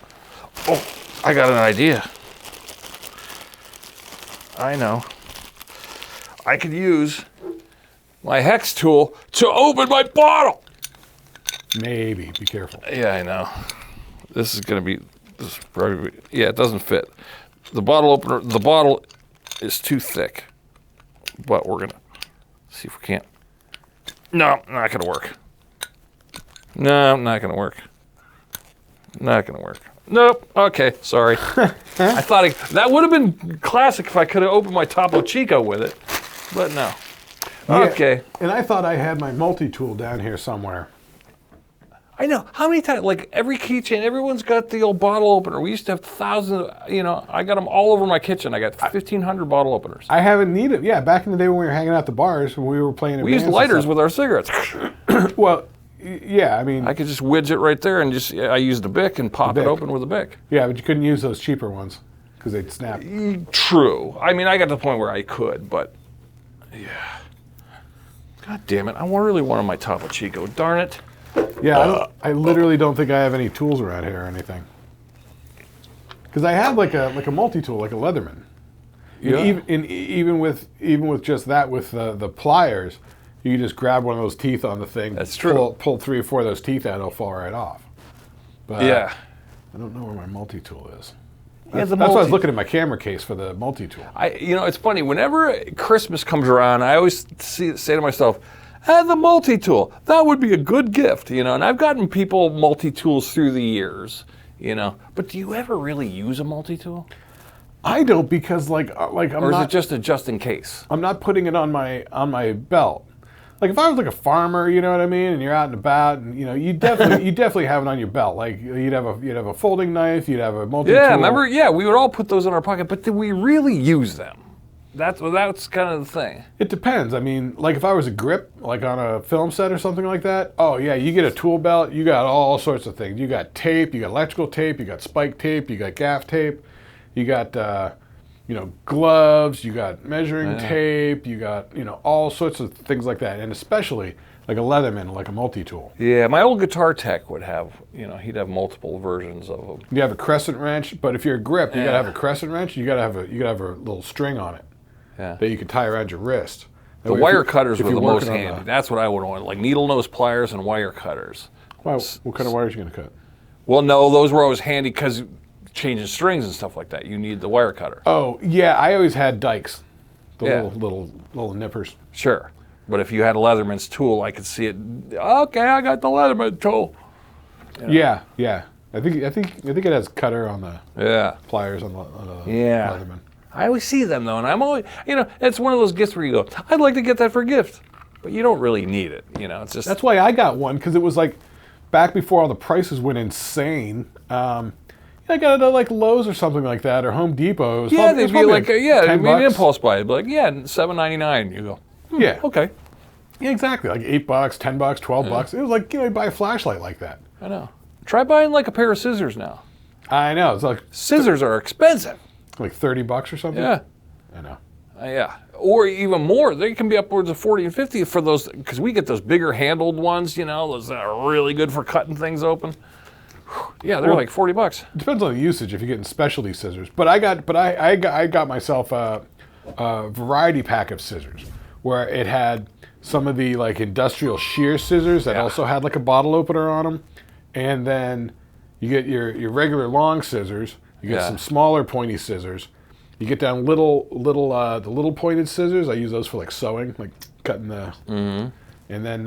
Oh, I got an idea. I know. I could use my hex tool to open my bottle. Maybe, be careful. Yeah, I know. This is probably, yeah, it doesn't fit. The bottle is too thick, but we're gonna see if we can't. No, not gonna work. No, not gonna work. Not gonna work. Nope. Okay, sorry. I thought that would have been classic if I could have opened my Topo Chico with it, but no. Okay. Yeah, and I thought I had my multi-tool down here somewhere. I know. How many times, like every keychain, everyone's got the old bottle opener. We used to have thousands, I got them all over my kitchen. I got 1,500 bottle openers. I haven't needed, yeah, back in the day when we were hanging out at the bars, when we were playing We used lighters with our cigarettes. Well, yeah, I mean... I could just widge it right there and I used a Bic and pop it open with a Bic. Yeah, but you couldn't use those cheaper ones because they'd snap. True. I mean, I got to the point where I could, but yeah. God damn it. I really wanted my Topo Chico. Darn it. Yeah, I literally don't think I have any tools around here or anything. Because I have like a multi-tool, like a Leatherman. Yeah. Even with just that, with the pliers, you can just grab one of those teeth on the thing. That's true. Pull 3 or 4 of those teeth out, it'll fall right off. But yeah. I don't know where my multi-tool is. Yeah, That's why I was looking at my camera case for the multi-tool. It's funny. Whenever Christmas comes around, I always say to myself, the multi-tool, that would be a good gift, and I've gotten people multi-tools through the years, But do you ever really use a multi-tool? I don't because I'm or is it just a just in case? I'm not putting it on my belt. Like if I was like a farmer, you know what I mean, and you're out and about, and you definitely have it on your belt. Like you'd have a folding knife, you'd have a multi-tool. Yeah, remember? Yeah, we would all put those in our pocket, but did we really use them? That's kind of the thing. It depends. I mean, like if I was a grip, like on a film set or something like that, oh yeah, you get a tool belt, you got all sorts of things. You got tape, you got electrical tape, you got spike tape, you got gaff tape, you got, gloves, you got measuring tape, you got, all sorts of things like that. And especially like a Leatherman, like a multi-tool. Yeah, my old guitar tech would have, he'd have multiple versions of them. You have a crescent wrench, but if you're a grip, you gotta have a crescent wrench, you gotta have a little string on it. Yeah. That you can tie around your wrist. The wire cutters were the most handy. That's what I would want, like needle nose pliers and wire cutters. Wow, what kind of wires are you going to cut? Well, no, those were always handy because changing strings and stuff like that, you need the wire cutter. Oh, yeah, I always had dikes, the little nippers. Sure, but if you had a Leatherman's tool, I could see it. Okay, I got the Leatherman tool. Yeah. I think it has cutter on the pliers on the Leatherman. I always see them though, and I'm always, it's one of those gifts where you go, I'd like to get that for a gift, but you don't really need it. It's just. That's why I got one, because it was like back before all the prices went insane. I got it at like Lowe's or something like that, or Home Depot. They'd be like, it'd be an $10. impulse buy. It'd be like, $7.99. You go, yeah, okay. Yeah, exactly. Like $8, $10, $12. It was like, you buy a flashlight like that. I know. Try buying like a pair of scissors now. I know. It's like scissors are expensive. Like $30 or something? Yeah. I know. Yeah. Or even more. They can be upwards of 40 and 50 for those, because we get those bigger handled ones, those that are really good for cutting things open. Yeah, they're like $40. It depends on the usage if you're getting specialty scissors. But I got myself a variety pack of scissors where it had some of the like industrial shear scissors that also had like a bottle opener on them. And then you get your regular long scissors. You get some smaller pointy scissors. You get down the little pointed scissors. I use those for like sewing, like cutting the. Mm-hmm. And then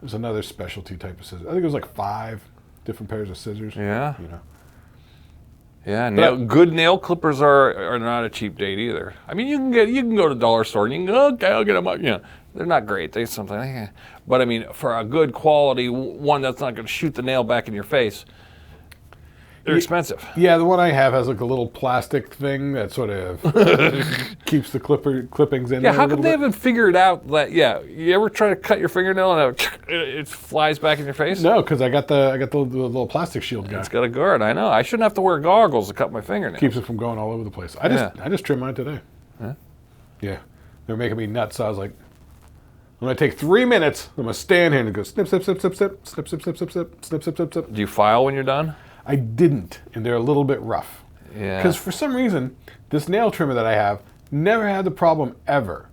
there's another specialty type of scissors. I think it was like 5 different pairs of scissors. Yeah. Yeah. Good nail clippers are not a cheap date either. I mean, you can go to the dollar store and you can go, okay, I'll get them. They're not great. They something, but I mean, for a good quality one that's not going to shoot the nail back in your face. They're expensive. Yeah, the one I have has like a little plastic thing that sort of keeps the clippings in there. Yeah, how come they haven't figured out that? Yeah, you ever try to cut your fingernail and it flies back in your face? No, because I got the little plastic shield guy. It's got a guard. I know. I shouldn't have to wear goggles to cut my fingernail. Keeps it from going all over the place. I just trimmed mine today. Huh? Yeah, they're making me nuts. So I was like, I'm gonna take 3 minutes. I'm gonna stand here and go snip, snip, snip, snip, snip, snip, snip, snip, snip, snip, snip, snip, snip, snip. Do you file when you're done? I didn't, and they're a little bit rough. Yeah. Because for some reason, this nail trimmer that I have never had the problem ever.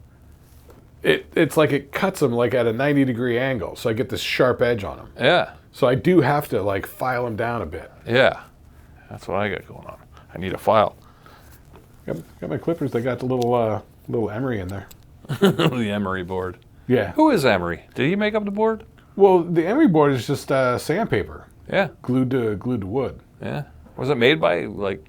It's like it cuts them like at a 90-degree angle, so I get this sharp edge on them. Yeah. So I do have to like file them down a bit. Yeah. That's what I got going on. I need a file. Got my clippers. They got the little emery in there. The emery board. Yeah. Who is Emery? Did he make up the board? Well, the emery board is just sandpaper. Yeah. Glued to wood. Yeah. Was it made by like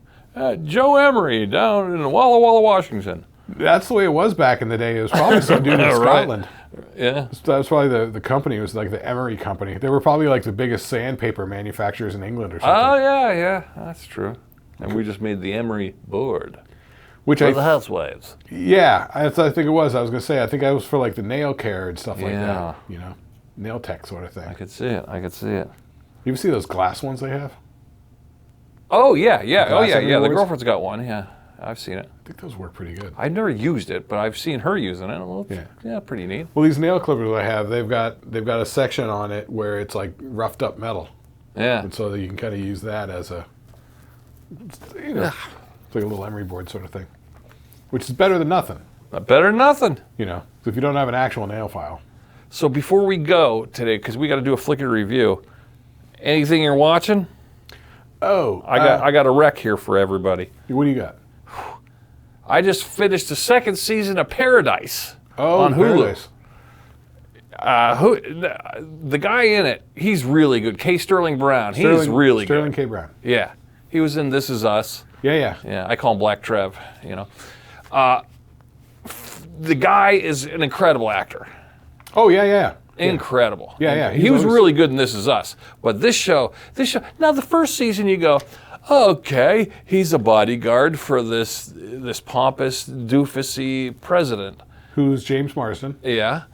Joe Emery down in Walla Walla, Washington? That's the way it was back in the day. It was probably some dude in Scotland. Yeah. That's why the company was like the Emery Company. They were probably like the biggest sandpaper manufacturers in England or something. Oh yeah, that's true. And we just made the Emery board. Which for the housewives. Yeah, I think it was. I was gonna say. I think I was for like the nail care and stuff like that. Nail tech sort of thing. I could see it. You ever see those glass ones they have? Oh yeah. The girlfriend's got one. Yeah, I've seen it. I think those work pretty good. I've never used it, but I've seen her using it. Well, yeah, pretty neat. Well, these nail clippers I have, they've got a section on it where it's like roughed up metal. Yeah. And so that you can kind of use that as a, it's like a little emery board sort of thing, which is better than nothing. Better than nothing. So if you don't have an actual nail file. So before we go today, because we got to do a Shlicketty review. Anything you're watching? Oh, I got a rec here for everybody. What do you got? I just finished the 2nd season of Paradise on Hulu. The guy in it, he's really good. K. Sterling Brown, he's really good. Sterling K. Brown. Yeah, he was in This Is Us. Yeah. I call him Black Trev. The guy is an incredible actor. Oh yeah. Incredible. Yeah. He was really good in This Is Us. But this show, now the first season you go, Okay, he's a bodyguard for this pompous, doofusy president. Who's James Marsden? Yeah.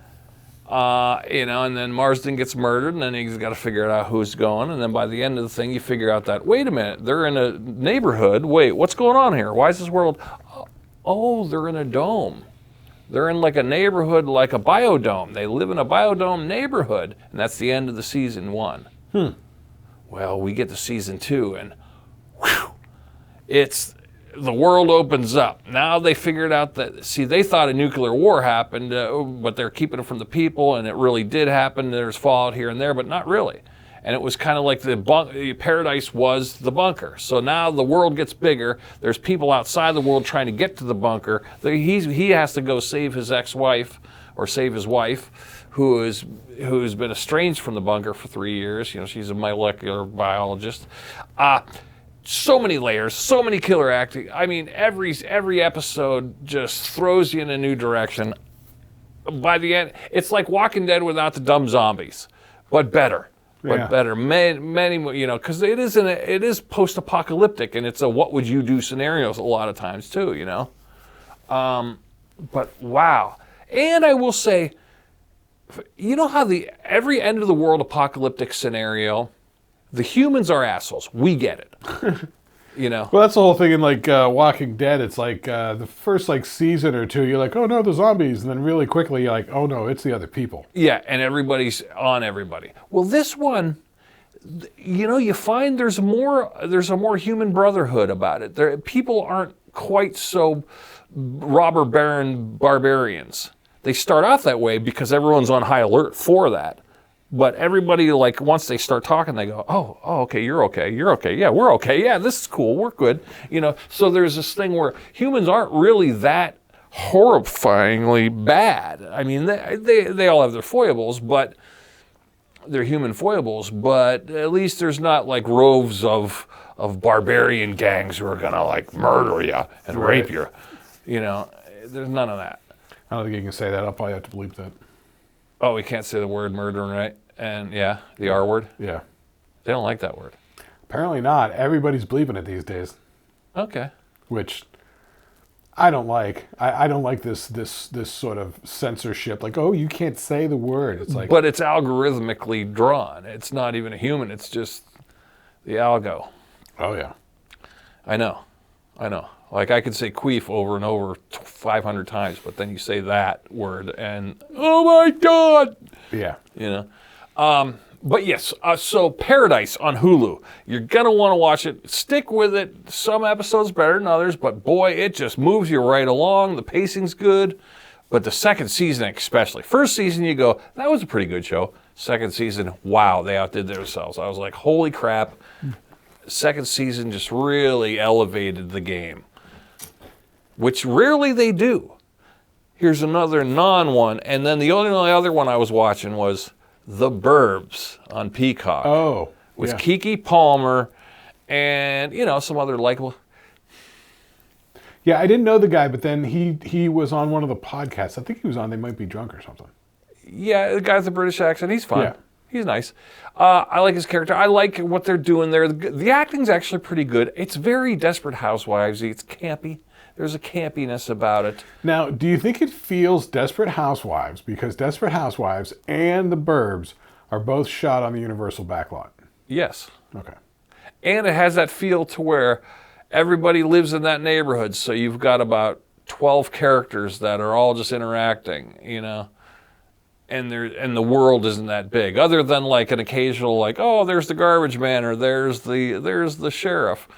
And then Marsden gets murdered, and then he's got to figure out who's going. And then by the end of the thing, you figure out that, wait a minute, they're in a neighborhood. Wait, what's going on here? Why is this world? Oh, they're in a dome. They're in like a neighborhood, like a biodome. They live in a biodome neighborhood, and that's the end of the season 1. Well, we get to season 2, and the world opens up. Now they figured out that, they thought a nuclear war happened, but they're keeping it from the people, and it really did happen. There's fallout here and there, but not really. And it was kind of like the paradise was the bunker. So now the world gets bigger. There's people outside the world trying to get to the bunker. He has to go save his ex-wife, or save his wife, who's been estranged from the bunker for 3 years. She's a molecular biologist. So many layers, so many killer acting. I mean, every episode just throws you in a new direction. By the end, it's like Walking Dead without the dumb zombies, but better. But better, many, because it is post-apocalyptic, and it's a what would you do scenarios a lot of times too, But wow, and I will say, how every end of the world apocalyptic scenario, the humans are assholes. We get it. Well, that's the whole thing in Walking Dead. It's like the first season or two, you're like, oh no, the zombies, and then really quickly you're like, oh no, it's the other people. Yeah, and everybody's on everybody. Well, this one, you find there's a more human brotherhood about it. People aren't quite so robber baron barbarians. They start off that way because everyone's on high alert for that. But everybody, once they start talking, they go, oh, okay, you're okay, yeah, we're okay, yeah, this is cool, we're good. So there's this thing where humans aren't really that horrifyingly bad. I mean, they all have their foibles, but they're human foibles, but at least there's not roves of barbarian gangs who are gonna murder you and rape you. There's none of that. I don't think you can say that. I'll probably have to bleep that. Oh, we can't say the word murder, right? And the R word? Yeah. They don't like that word. Apparently not. Everybody's bleeping it these days. Okay. Which I don't like. I don't like this sort of censorship. Oh, you can't say the word. It's But it's algorithmically drawn. It's not even a human. It's just the algo. Oh, yeah. I know. I could say queef over and over 500 times, but then you say that word and, oh my God! Yeah. But yes, so Paradise on Hulu. You're going to want to watch it. Stick with it. Some episodes better than others, but boy, it just moves you right along. The pacing's good. But the second season especially. First season you go, that was a pretty good show. Second season, wow, they outdid themselves. I was like, holy crap. Second season just really elevated the game, which rarely they do. Here's another non-one, and then the only other one I was watching was The Burbs on Peacock. Oh, with yeah. Keke Palmer and some other likable. Yeah, I didn't know the guy, but then he was on one of the podcasts. I think he was on They Might Be Drunk or something. Yeah, the guy with the British accent, he's fun. Yeah. He's nice. I like his character. I like what they're doing there. The acting's actually pretty good. It's very Desperate Housewives-y. It's campy. There's a campiness about it. Now, do you think it feels Desperate Housewives because Desperate Housewives and The Burbs are both shot on the Universal backlot? Yes. Okay. And it has that feel to where everybody lives in that neighborhood, so you've got about 12 characters that are all just interacting, and the world isn't that big, other than an occasional oh, there's the garbage man, or there's the sheriff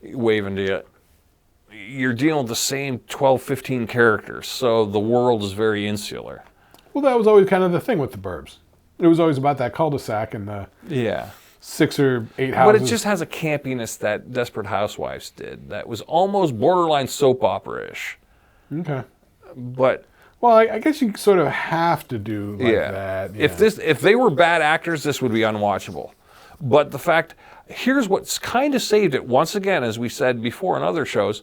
waving to you. You're dealing with the same 12, 15 characters, so the world is very insular. Well, that was always kind of the thing with The Burbs. It was always about that cul-de-sac and the 6 or 8 houses. But it just has a campiness that Desperate Housewives did that was almost borderline soap opera-ish. Okay. But well, I guess you sort of have to do that. Yeah. If they were bad actors, this would be unwatchable. But the fact, here's what's kind of saved it. Once again, as we said before in other shows,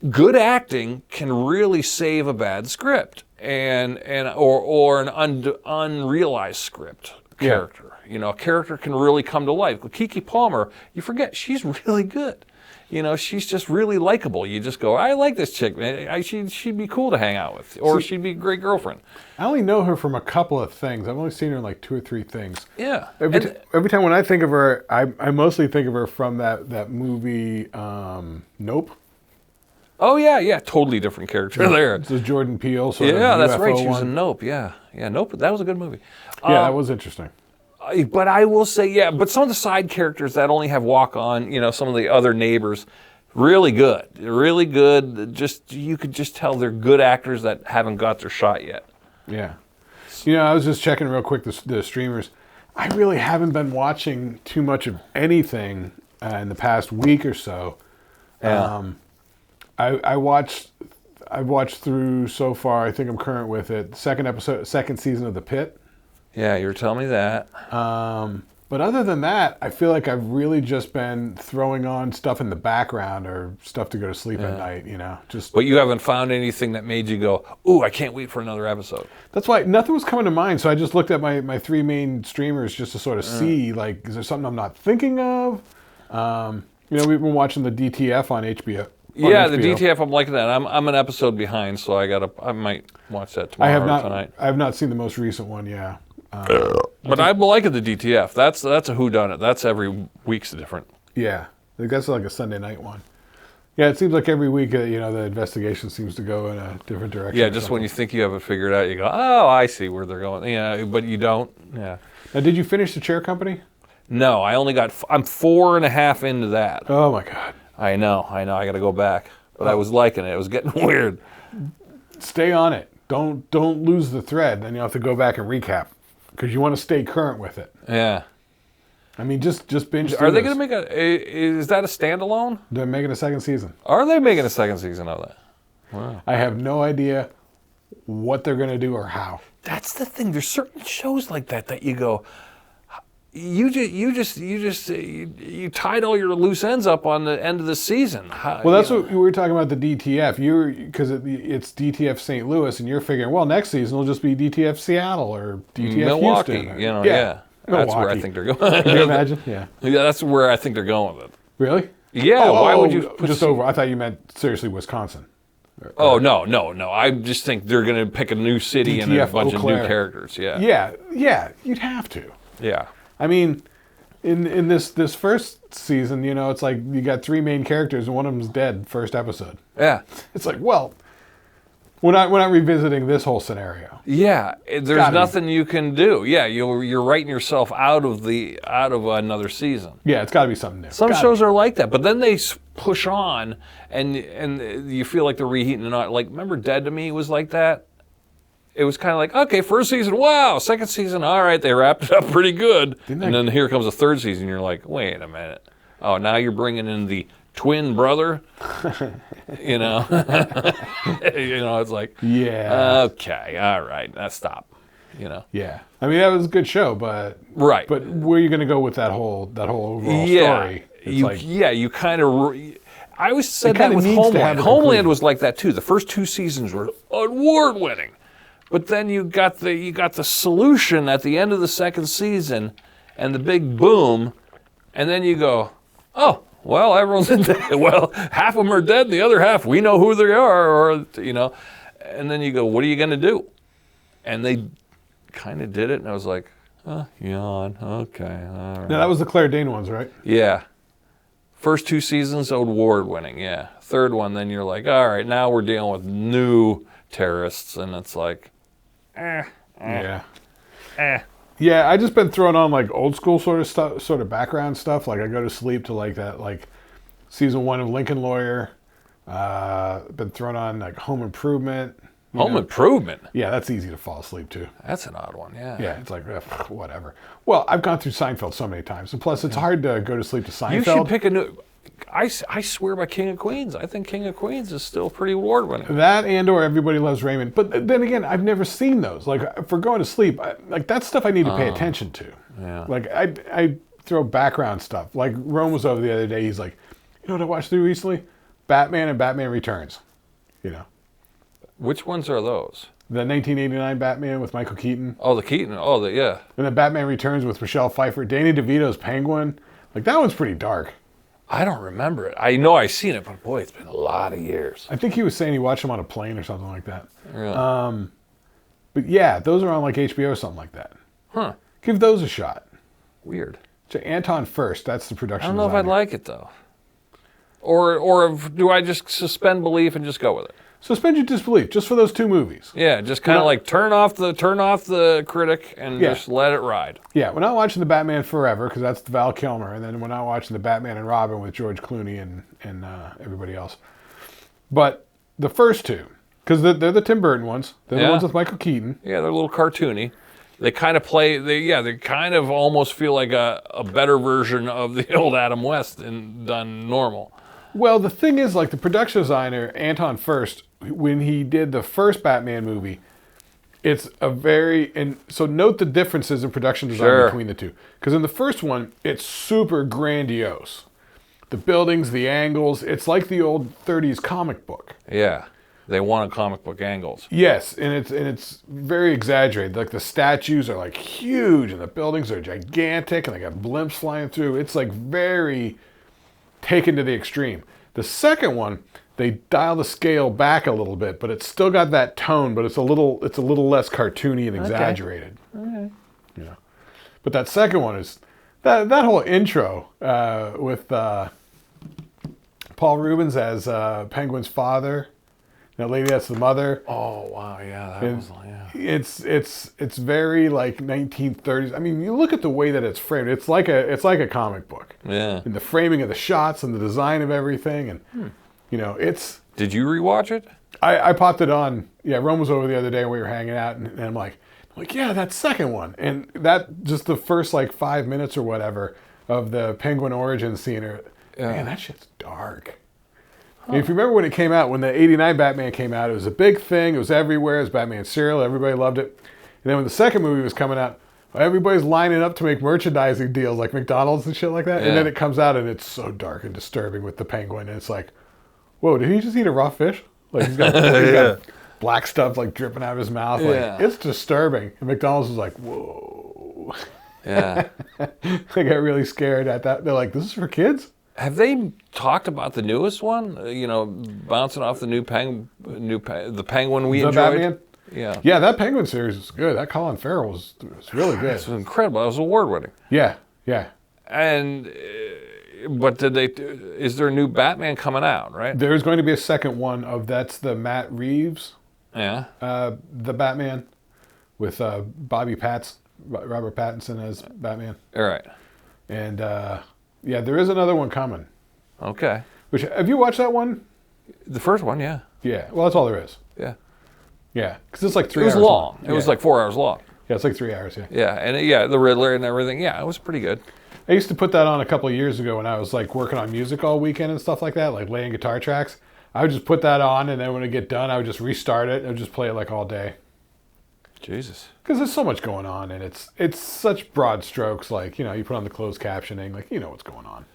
good acting can really save a bad script or an unrealized script. character. You know, a character can really come to life. Keke Palmer, you forget, she's really good. You know, she's just really likable. You just go, I like this chick, man. She'd be cool to hang out with, or she'd be a great girlfriend. I only know her from a couple of things. I've only seen her in like 2 or 3 things. Yeah. Every time when I think of her, I mostly think of her from that movie, Nope. Oh, yeah. Totally different character there. It's a Jordan Peele sort of Yeah, that's UFO right. She was one. in Nope, yeah. Yeah, Nope, that was a good movie. Yeah, that was interesting. But I will say, but some of the side characters that only have walk-on, you know, some of the other neighbors, really good. Really good. You could just tell they're good actors that haven't got their shot yet. Yeah. You know, I was just checking real quick the streamers. I really haven't been watching too much of anything in the past week or so. Yeah. I've watched through so far. I think I'm current with it. Second season of The Pit. Yeah, you were telling me that. But other than that, I feel like I've really just been throwing on stuff in the background or stuff to go to sleep at night. You know, But you haven't found anything that made you go, "Ooh, I can't wait for another episode." That's why nothing was coming to mind. So I just looked at my 3 main streamers just to sort of see, like, is there something I'm not thinking of? You know, we've been watching the DTF on HBO. Yeah, the DTF, I'm liking that. I'm an episode behind, so I might watch that tomorrow or tonight. I have not seen the most recent one. Yeah. But I'm liking the DTF. That's a whodunit. That's every week's different. Yeah, I think that's like a Sunday night one. Yeah, it seems like every week, you know, the investigation seems to go in a different direction. Yeah, just when you think you have it figured out, you go, oh, I see where they're going. Yeah, but you don't. Yeah. Now, did you finish The Chair Company? No, I only got. I'm 4.5 into that. Oh my God. I know. I got to go back. But I was liking it. It was getting weird. Stay on it. Don't lose the thread. Then you'll have to go back and recap because you want to stay current with it. Yeah. I mean, just binge. Are they going to make is that a standalone? They're making a second season. Are they making a second season of that? Wow. I have no idea what they're going to do or how. That's the thing. There's certain shows like that you go, you tied all your loose ends up on the end of the season. Well, that's what we were talking about, the DTF. Because it's DTF St. Louis, and you're figuring, well, next season will just be DTF Seattle or DTF Milwaukee. Houston. You know, yeah. That's where I think they're going. Can you imagine? Yeah. Yeah, that's where I think they're going with it. Really? Yeah. Why would you put just over? I thought you meant seriously Wisconsin. Oh no! I just think they're going to pick a new city and a bunch of new characters. Yeah. Yeah. You'd have to. Yeah. I mean, in this first season, you know, it's like you got 3 main characters and one of them's dead first episode. Yeah. It's like, well, we're not revisiting this whole scenario. Yeah. There's nothing you can do. Yeah. You're writing yourself out of another season. Yeah. It's got to be something new. Some shows are like that, but then they push on, and you feel like they're reheating it on. Like, remember Dead to Me was like that? It was kind of like, okay, first season, wow. Second season, all right, they wrapped it up pretty good. And then here comes a third season. You're like, wait a minute. Oh, now you're bringing in the twin brother? You know? You know, it's like, yeah. Okay, all right, let's stop. You know? Yeah. I mean, that was a good show, but right. But where are you going to go with that whole overall story? You kind of... I always said that with Homeland. Homeland was like that, too. The first 2 seasons were award-winning. But then you got the solution at the end of the second season, and the big boom, and then you go, oh, well, everyone's dead. Well, half of them are dead, and the other half, we know who they are, or you know, and then you go, what are you going to do? And they kind of did it, and I was like, oh, yawn, okay, all right. Now that was the Claire Danes ones, right? Yeah. First 2 seasons, award-winning, yeah. Third one, then you're like, all right, now we're dealing with new terrorists, and it's like, Yeah, I just been throwing on like old school sort of stuff, sort of background stuff. Like I go to sleep to like that, like season 1 of Lincoln Lawyer. Been throwing on like Home Improvement. Home Improvement? Yeah, that's easy to fall asleep to. That's an odd one, yeah. Yeah, it's like, whatever. Well, I've gone through Seinfeld so many times. And plus, it's hard to go to sleep to Seinfeld. You should pick a new... I swear by King of Queens. I think King of Queens is still pretty award-winning. That and or Everybody Loves Raymond. But then again, I've never seen those. Like, for going to sleep, like that's stuff I need to pay attention to. Yeah. Like, I throw background stuff. Like, Rome was over the other day. He's like, you know what I watched through recently? Batman and Batman Returns. You know. Which ones are those? The 1989 Batman with Michael Keaton. Oh, the Keaton. Oh, yeah. And then Batman Returns with Michelle Pfeiffer. Danny DeVito's Penguin. Like, that one's pretty dark. I don't remember it. I know I've seen it, but boy, it's been a lot of years. I think he was saying he watched them on a plane or something like that. Really? But yeah, those are on like HBO or something like that. Huh. Give those a shot. Weird. So Anton First, that's the production I don't know designer. if I'd like it, though. Or do I just suspend belief and just go with it? Suspend your disbelief just for those 2 movies. Yeah, just kind of like turn off the critic and just let it ride. Yeah, we're not watching the Batman Forever because that's Val Kilmer, and then we're not watching the Batman and Robin with George Clooney and everybody else. But the first 2, because they're the Tim Burton ones. They're the ones with Michael Keaton. Yeah, they're a little cartoony. They kind of play. They kind of almost feel like a better version of the old Adam West done normal. Well, the thing is, like the production designer Anton First, when he did the first Batman movie, it's so note the differences in production design between the 2. Because in the first one, it's super grandiose. The buildings, the angles, it's like the old 30s comic book. Yeah, they wanted comic book angles. Yes, and it's very exaggerated. Like the statues are like huge, and the buildings are gigantic, and they got blimps flying through. It's like very taken to the extreme. The second one, they dial the scale back a little bit, but it's still got that tone, but it's a little less cartoony and exaggerated. Okay. Yeah. But that second one is that whole intro with Paul Rubens as Penguin's father. That lady that's the mother. Oh wow, yeah, that was It's very like 1930s. I mean, you look at the way that it's framed. It's like a comic book. Yeah. And the framing of the shots and the design of everything, and it's. Did you rewatch it? I popped it on. Yeah, Rome was over the other day and we were hanging out, and I'm like, yeah, that second one, and that just the first like 5 minutes or whatever of the Penguin origin scene. Man, that shit's dark. Huh. If you remember when it came out, when the 89 Batman came out, it was a big thing. It was everywhere. It was Batman cereal. Everybody loved it. And then when the second movie was coming out, everybody's lining up to make merchandising deals like McDonald's and shit like that. Yeah. And then it comes out and it's so dark and disturbing with the Penguin. And it's like, whoa, did he just eat a raw fish? Like he's got black stuff like dripping out of his mouth. Like it's disturbing. And McDonald's was like, whoa. Yeah. They got really scared at that. They're like, this is for kids? Have they talked about the newest one? Bouncing off the the Penguin we enjoyed. Batman? Yeah. Yeah, that Penguin series is good. That Colin Farrell was really good. It was incredible. It was award-winning. Yeah. And but is there a new Batman coming out? Right. There's going to be a second one that's the Matt Reeves. Yeah. The Batman with Robert Pattinson as Batman. All right. And. Yeah, there is another one coming. Okay. Have you watched that one? The first one, yeah. Yeah. Well, that's all there is. Yeah. Yeah, because it's like 3 hours. It was long. It was like 4 hours long. Yeah, it's like 3 hours. Yeah. Yeah, and the Riddler and everything. Yeah, it was pretty good. I used to put that on a couple of years ago when I was like working on music all weekend and stuff like that, like laying guitar tracks. I would just put that on, and then when it get done, I would just restart it. I would just play it like all day. Jesus. Because there's so much going on, and it's such broad strokes. Like, you put on the closed captioning, like, you know what's going on.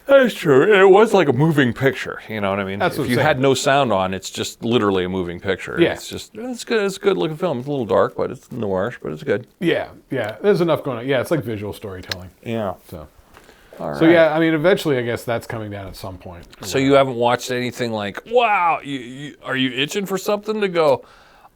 That's true. It was like a moving picture. You know what I mean? That's what if you had no sound on, it's just literally a moving picture. Yeah. It's good. It's a good looking film. It's a little dark, but it's noirish, but it's good. Yeah. There's enough going on. Yeah, it's like visual storytelling. Yeah. So. All right. So yeah, I mean, eventually, I guess that's coming down at some point. So you haven't watched anything like, wow, are you itching for something to go,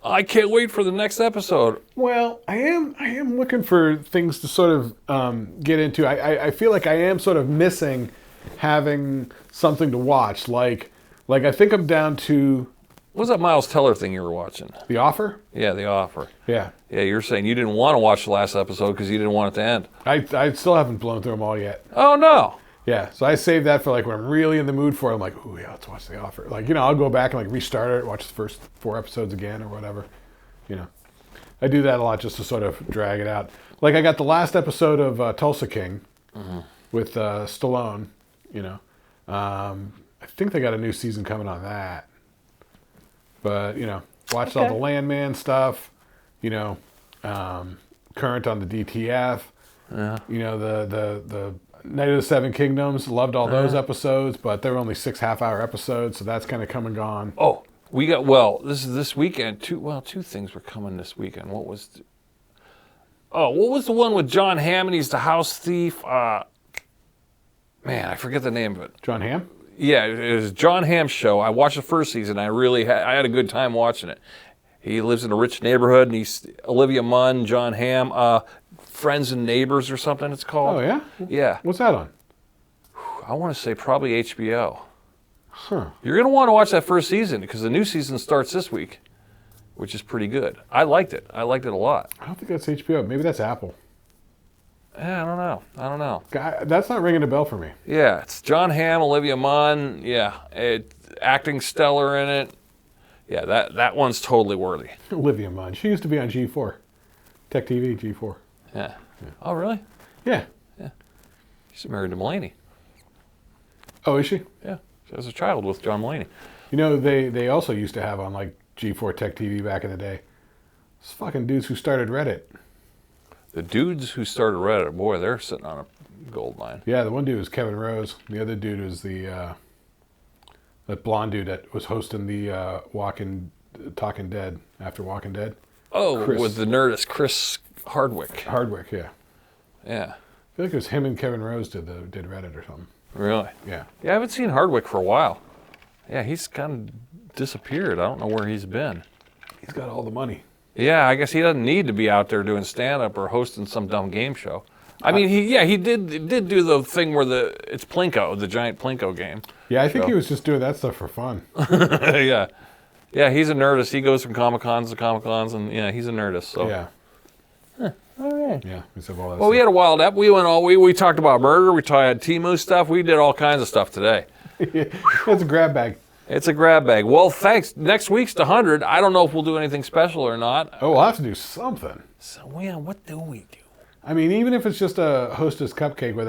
I can't wait for the next episode? Well, I am looking for things to sort of get into. I feel like I am sort of missing having something to watch. Like I think I'm down to... What was that Miles Teller thing you were watching? The Offer? Yeah, The Offer. Yeah. Yeah, you're saying you didn't want to watch the last episode because you didn't want it to end. I still haven't blown through them all yet. Oh, no. Yeah, so I saved that for like when I'm really in the mood for it. I'm like, ooh, yeah, let's watch The Offer. Like, I'll go back and like restart it, watch the first 4 episodes again or whatever. I do that a lot just to sort of drag it out. Like I got the last episode of Tulsa King with Stallone, I think they got a new season coming on that. But, watched all the Landman stuff, current on the DTF. Yeah. The Night of the Seven Kingdoms, loved all those episodes, but they were only 6 half-hour episodes, so that's kind of come and gone. Oh, We got, this is this weekend. Two things were coming this weekend. What was the one with John Hamm and he's the house thief? Man, I forget the name of it. John Hamm? Yeah, it was John Hamm's show. I watched the first season. I had a good time watching it. He lives in a rich neighborhood, and he's Olivia Munn, John Hamm, Friends and Neighbors or something it's called. Oh, yeah? Yeah. What's that on? I want to say probably HBO. Huh. You're going to want to watch that first season because the new season starts this week, which is pretty good. I liked it. I liked it a lot. I don't think that's HBO. Maybe that's Apple. Yeah, I don't know. That's not ringing a bell for me. Yeah, it's John Hamm, Olivia Munn. Yeah, acting stellar in it. Yeah, that one's totally worthy. Olivia Munn. She used to be on G4. Tech TV, G4. Yeah. Oh, really? Yeah. She's married to Mulaney. Oh, is she? Yeah. She has a child with John Mulaney. You know, they also used to have on like G4 Tech TV back in the day. Those fucking dudes who started Reddit. The dudes who started Reddit, boy, they're sitting on a gold mine. Yeah, the one dude was Kevin Rose. The other dude was that blonde dude that was hosting the Talking Dead after Walking Dead. Oh, with the Nerdist, Chris Hardwick. Hardwick, yeah. Yeah. I feel like it was him and Kevin Rose did Reddit or something. Really? Yeah. Yeah, I haven't seen Hardwick for a while. Yeah, he's kind of disappeared. I don't know where he's been. He's got all the money. Yeah, I guess he doesn't need to be out there doing stand-up or hosting some dumb game show. I mean, he did do the thing where it's Plinko, the giant Plinko game. Yeah, I think he was just doing that stuff for fun. Yeah. Yeah, he's a nerdist. He goes from Comic-Cons to Comic-Cons, and yeah, he's a nerdist. So. Yeah. All right. Yeah, we said all that Well, we had a wild ep. We talked about murder. We had Temu stuff. We did all kinds of stuff today. It's a grab bag. It's a grab bag. Well, thanks. Next week's the 100. I don't know if we'll do anything special or not. Oh, we'll have to do something. So, yeah, what do we do? I mean, even if it's just a Hostess cupcake with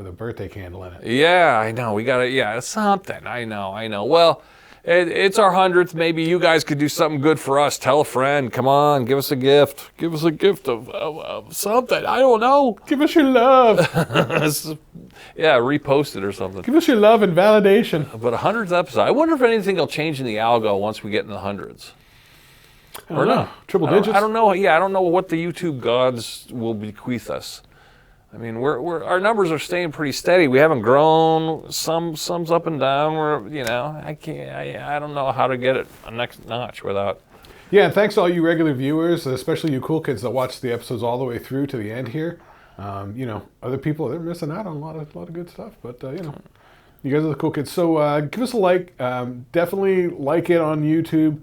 a birthday candle in it. Yeah, I know. We gotta. Yeah, something. I know. Well, it's our 100th. Maybe you guys could do something good for us. Tell a friend. Come on, give us a gift. Give us a gift of something. I don't know. Give us your love. Yeah, repost it or something. Give us your love and validation. But 100th episode. I wonder if anything will change in the algo once we get in the hundreds. I don't know. Triple digits? I don't know. Yeah, I don't know what the YouTube gods will bequeath us. I mean, our numbers are staying pretty steady. We haven't grown. Some's up and down. I don't know how to get it a next notch without. Yeah, and thanks to all you regular viewers, especially you cool kids that watch the episodes all the way through to the end here. Other people, they're missing out on a lot of good stuff, but you guys are the cool kids. So give us a like. Definitely like it on YouTube.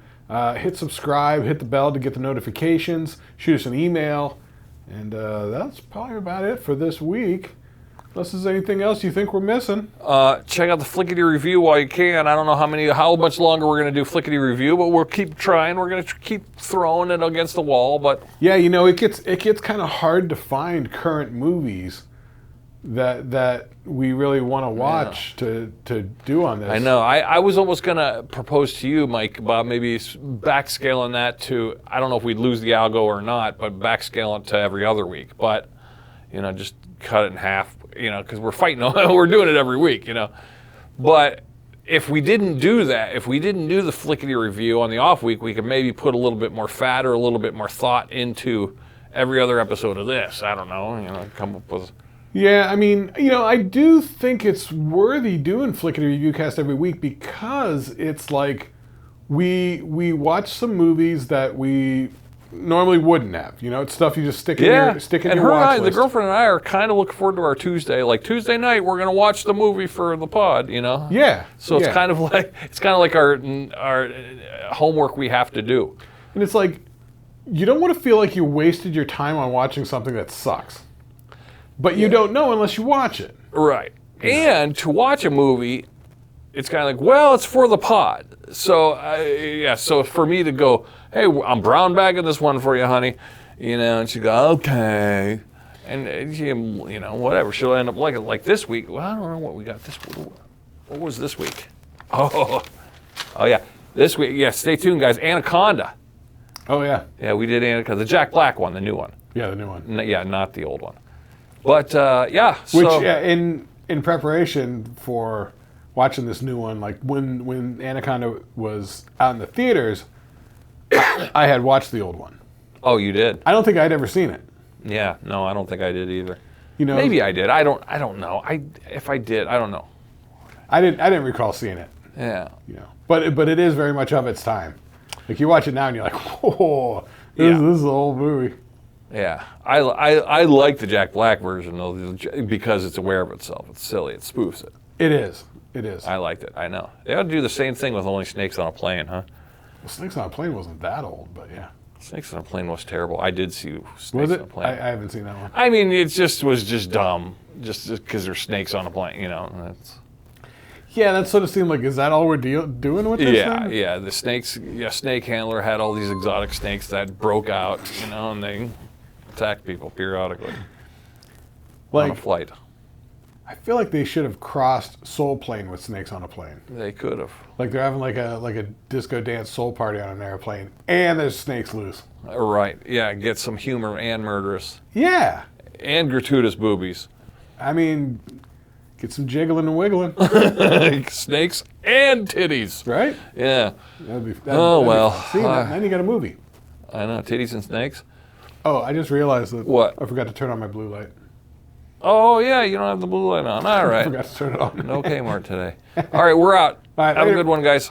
Hit subscribe, hit the bell to get the notifications, shoot us an email, and that's probably about it for this week. Unless there's anything else you think we're missing. Check out the Shlicketty review while you can. I don't know how much longer we're going to do Shlicketty review, but we'll keep trying. We're going to keep throwing it against the wall. But yeah, it gets kind of hard to find current movies that we really want to watch to do on this. I know. I was almost going to propose to you, Mike, about maybe backscaling that to, I don't know if we'd lose the algo or not, but backscaling it to every other week. But, just cut it in half, because we're fighting, we're doing it every week, But if we didn't do that, if we didn't do the Shlicketty review on the off week, we could maybe put a little bit more fat or a little bit more thought into every other episode of this. I don't know, come up with... Yeah, I mean, I do think it's worthy doing Shlicketty DooCast every week because it's like we watch some movies that we normally wouldn't have. It's stuff you just stick in your watch list. The girlfriend and I are kind of looking forward to our Tuesday. Like Tuesday night, we're going to watch the movie for the pod. Yeah. So it's kind of like our homework we have to do. And it's like you don't want to feel like you wasted your time on watching something that sucks. But you don't know unless you watch it. Right. And to watch a movie, it's kind of like, well, it's for the pod. So, so for me to go, hey, I'm brown bagging this one for you, honey. And she go, okay. And she, whatever. She'll end up liking it. Like this week, well, I don't know what we got this week. What was this week? Oh, yeah. This week, yeah, stay tuned, guys. Anaconda. Oh, yeah. Yeah, we did Anaconda. The Jack Black one, the new one. Yeah, the new one. Yeah, not the old one. But, yeah. Which, in preparation for watching this new one. Like when Anaconda was out in the theaters, I had watched the old one. Oh, you did? I don't think I'd ever seen it. Yeah, no, I don't think I did either. You know, Maybe I did. I don't know. If I did, I don't know. I didn't recall seeing it. Yeah. You know, but it is very much of its time. Like you watch it now and you're like, oh, this is the whole movie. Yeah, I like the Jack Black version though because it's aware of itself. It's silly. It spoofs it. It is. It is. I liked it. I know. They ought to do the same thing with Only Snakes on a Plane, huh? Well, Snakes on a Plane wasn't that old, but yeah. Snakes on a Plane was terrible. I did see Snakes Was on it? a Plane. I haven't seen that one. I mean, it was just dumb, just because there's snakes on a plane, you know. That's, Yeah, that sort of seemed like, is that all we're doing with this thing? Yeah. The snakes, snake handler had all these exotic snakes that broke out, you know, and they attacked people periodically on a flight. I feel like they should have crossed Soul Plane with Snakes on a Plane. They could have. Like they're having like a disco dance soul party on an airplane, and there's snakes loose. Right. Yeah. Get some humor and murderous Yeah. and gratuitous boobies. I mean, get some jiggling and wiggling, Snakes and titties. right? Yeah. That'd be Well. See, then you got a movie. I know. Titties and snakes. Oh, I just realized that. What? I forgot to turn on my blue light. Oh, yeah. You don't have the blue light on. All I right. forgot to turn it on. No Kmart today. All right. We're out. All right, Have a later. good one, guys.